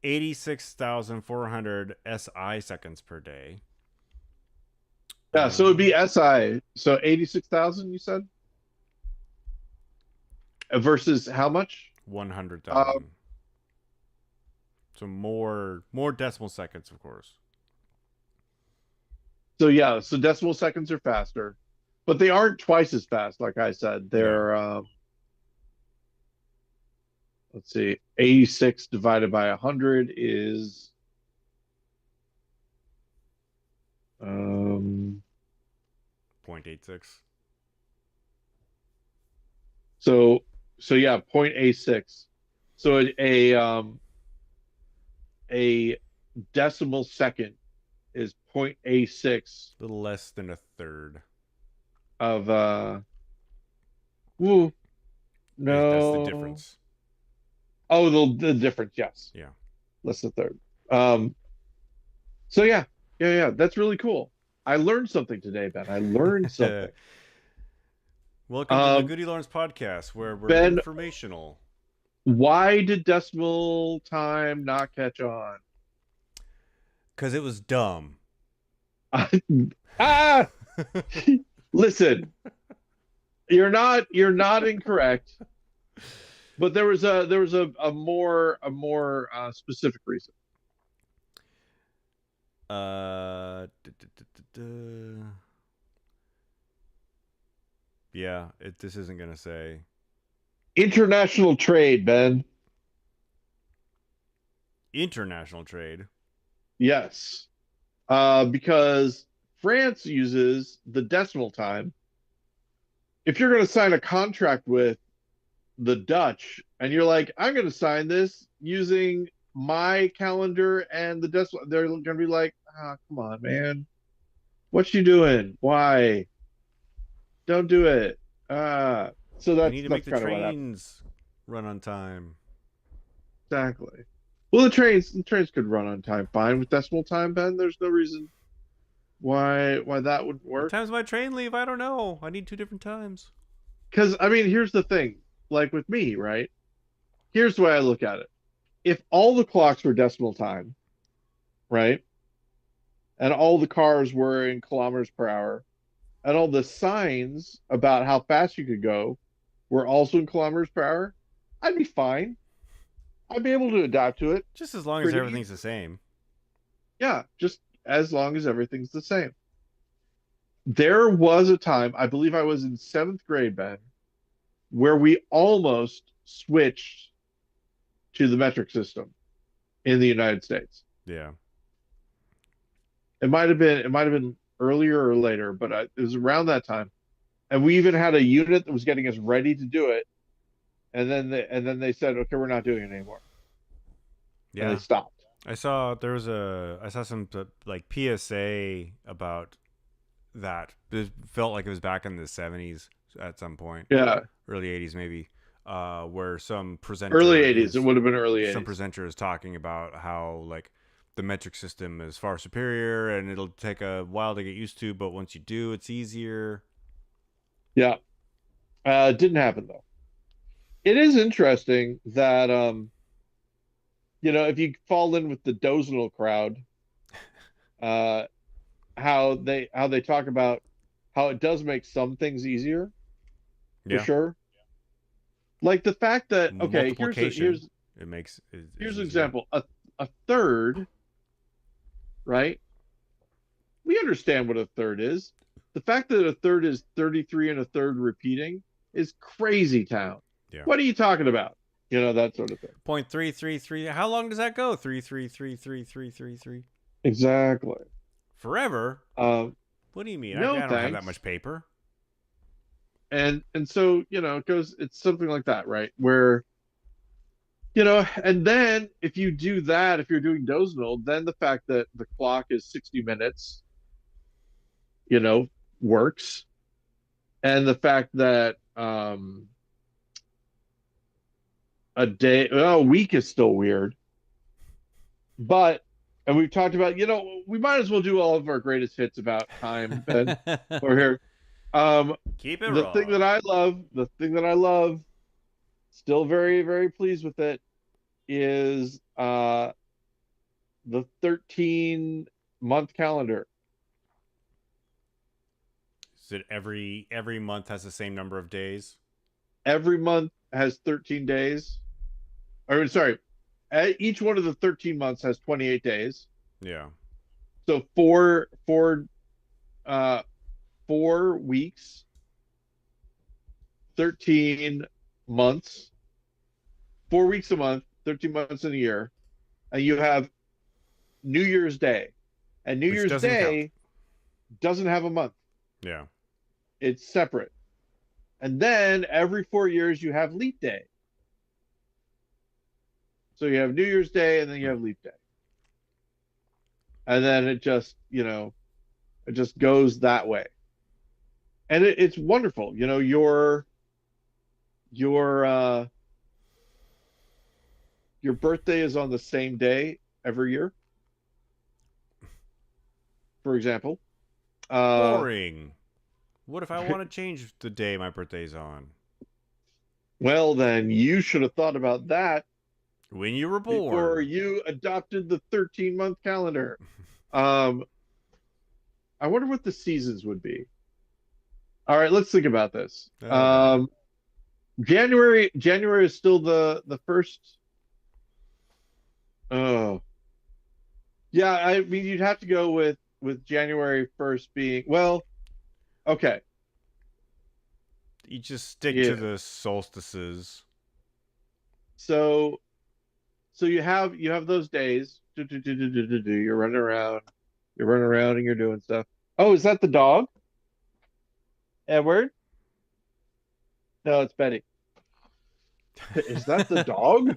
86,400 SI seconds per day. Yeah, so it'd be SI. So 86,000, you said? Versus how much? 100,000. So more decimal seconds, of course. So yeah, so decimal seconds are faster, but they aren't twice as fast, like I said. They're let's see, 86 divided by 100 is 0.86. so yeah, 0.86. So a decimal second is 0.86 A little less than a third. of ooh, no. That's the difference. Oh, the difference, yes. Yeah. Less than a third. So yeah, that's really cool. I learned something today, Ben. I learned something. Welcome to the GudeLaurance podcast, where we're Ben, informational. Why did decimal time not catch on? Because it was dumb. Ah! Listen, you're not incorrect, but there was a more specific reason. Yeah, this isn't gonna say International trade, Ben. international trade. Yes, because France uses the decimal time. If you're going to sign a contract with the Dutch and you're like, I'm going to sign this using my calendar and the decimal, they're going to be like, come on, man. What you doing? Why? Don't do it. So We need to make the kind of what happened. trains run on time. Exactly. Well, the trains could run on time fine with decimal time, Ben. There's no reason why that would work. What time's my train leave? I don't know. I need 2 different times. Because I mean, here's the thing. Like with me, right? Here's the way I look at it. If all the clocks were decimal time, right? And all the cars were in kilometers per hour, and all the signs about how fast you could go were also in kilometers per hour, I'd be fine. I'd be able to adapt to it. Just as long as everything's the same. Yeah, just as long as everything's the same. There was a time, I believe I was in 7th grade, Ben, where we almost switched to the metric system in the United States. Yeah. It might have been earlier or later, but it was around that time. And we even had a unit that was getting us ready to do it. And then they said, okay, we're not doing it anymore. Yeah. And they stopped. I saw some like PSA about that. It felt like it was back in the 70s at some point. Yeah. Early 80s maybe. Where some presenter early 80s, it would have been early 80s. Some presenter is talking about how like the metric system is far superior and it'll take a while to get used to, but once you do, it's easier. Yeah. It didn't happen though. It is interesting that if you fall in with the Dozenal crowd, how they talk about how it does make some things easier, for sure. Like the fact that here's an example. A third, right? We understand what a third is. The fact that a third is 33 and a third repeating is crazy town. Yeah. What are you talking about? That sort of thing. 0.333. How long does that go? 3333333. Exactly. Forever? What do you mean? No, I don't have that much paper. And so, it's something like that, right? Where, and then if you do that, if you're doing Dozenal, then the fact that the clock is 60 minutes, you know, works. And the fact that a week is still weird. But and we've talked about, we might as well do all of our greatest hits about time, Ben. We're here. Keep it The thing that raw. I love, still very, very pleased with it, is the 13-month calendar. Is it every month has the same number of days? Every month has 13 days. Or sorry, each one of the 13 months has 28 days. Yeah. So uh 4 weeks, 13 months, 4 weeks a month, 13 months in a year, and you have New Year's Day. And New Which Year's doesn't count. Day doesn't have a month. Yeah. It's separate. And then every 4 years you have leap day. So you have New Year's Day and then you have leap day. And then it just goes that way. And it's wonderful. Your your birthday is on the same day every year, for example. Boring. What if I want to change the day my birthday's on? Well, then you should have thought about that When you were before born. you adopted the 13-month calendar. I wonder what the seasons would be. All right, let's think about this. Okay. January is still the first. Oh, yeah. I mean, you'd have to go with January 1st being, well. Okay. You just stick to Yeah. the solstices. So you have those days. You're running around. You're running around and you're doing stuff. Oh, is that the dog? Edward? No, it's Betty. Is that the dog?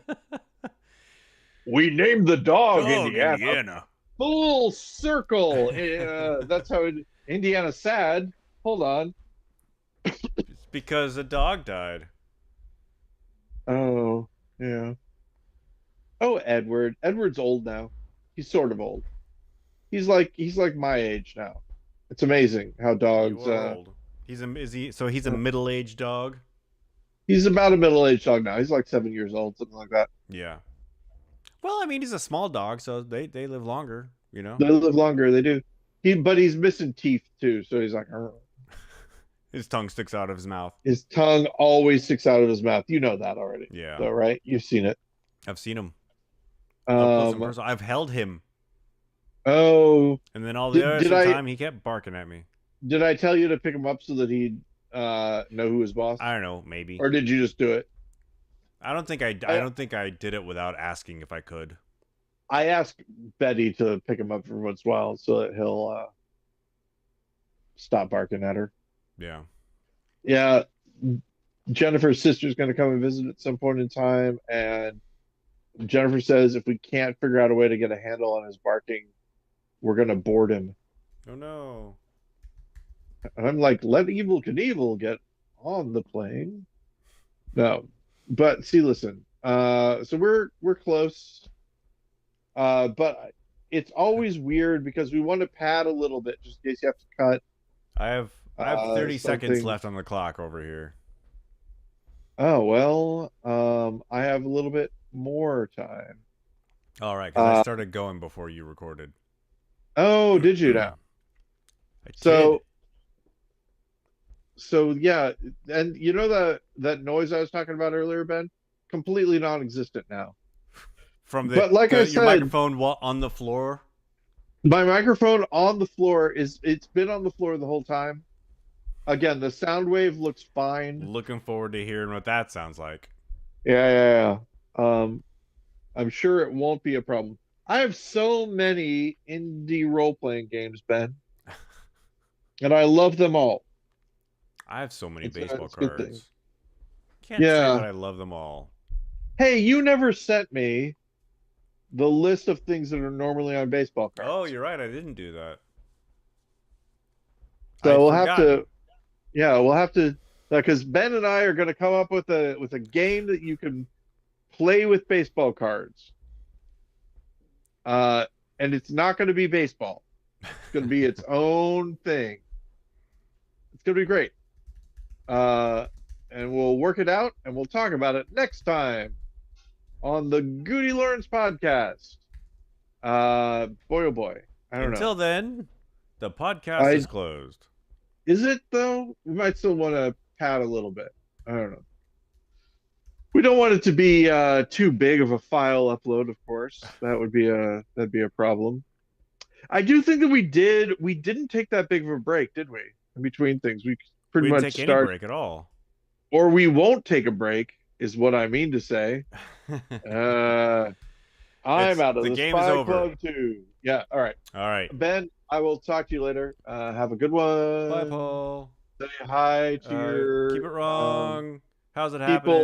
We named the dog Dog, Indiana. Indiana. Full circle. That's how Indiana's sad. Hold on. It's because a dog died. Oh, yeah. Oh, Edward. Edward's old now. He's sort of old. He's like my age now. It's amazing how You dogs. are old. He's a middle-aged dog? He's about a middle-aged dog now. He's like 7 years old, something like that. Yeah. Well, I mean, he's a small dog, so they live longer, you know? They live longer. They do. But he's missing teeth too, so he's like, "Arr." His tongue sticks out of his mouth. His tongue always sticks out of his mouth. You know that already. Yeah. So, right? You've seen it. I've seen him. Up close and Um. personal. I've held him. Oh, And then all the did, rest did of the I time, he kept barking at me. did I tell you to pick him up so that he'd know who his boss? I don't know, maybe. Or did you just do it? I don't think I did it without asking if I could. I asked Betty to pick him up every once in a while so that he'll stop barking at her. Yeah. Yeah, Jennifer's sister's going to come and visit at some point in time, and Jennifer says if we can't figure out a way to get a handle on his barking, we're going to board him. Oh no. And I'm like, let Evil Knievel get on the plane. No, but see, listen. So we're close. But it's always weird because we want to pad a little bit just in case you have to cut. I have 30 seconds something. left on the clock over here. Oh well, I have a little bit more time. All right, because I started going before you recorded. Oh, did you now? I So did. so yeah, and you know that noise I was talking about earlier, Ben? Completely non-existent now. From But like I your said, microphone on the floor. my microphone on the floor it's been on the floor the whole time. Again, the sound wave looks fine. Looking forward to hearing what that sounds like. Yeah. I'm sure it won't be a problem. I have so many indie role-playing games, Ben, and I love them all. I have so many It's baseball a good thing. cards. Can't say Yeah. that I love them all. Hey, you never sent me the list of things that are normally on baseball cards. Oh, you're right. I didn't do that. So I'd we'll have forgotten. to, yeah, we'll have to, because Ben and I are going to come up with a game that you can play with baseball cards. And it's not going to be baseball. It's going to be its own thing. It's going to be great. And we'll work it out and we'll talk about it next time on the GudeLaurance podcast. Boy, oh boy. I don't Until know. then, the podcast is closed. Is it though? We might still want to pad a little bit. I don't know. We don't want it to be too big of a file upload, of course. That'd be a problem. I do think that we didn't take that big of a break, did we? In between things. We pretty We didn't much take any break at all. or we won't take a break, is what I mean to say. I'm out of the the game is Spy over. Club too. Yeah, all right. All right. Ben, I will talk to you later. Have a good one. Bye, Paul. Say hi to your Keep it wrong. How's it people. happening?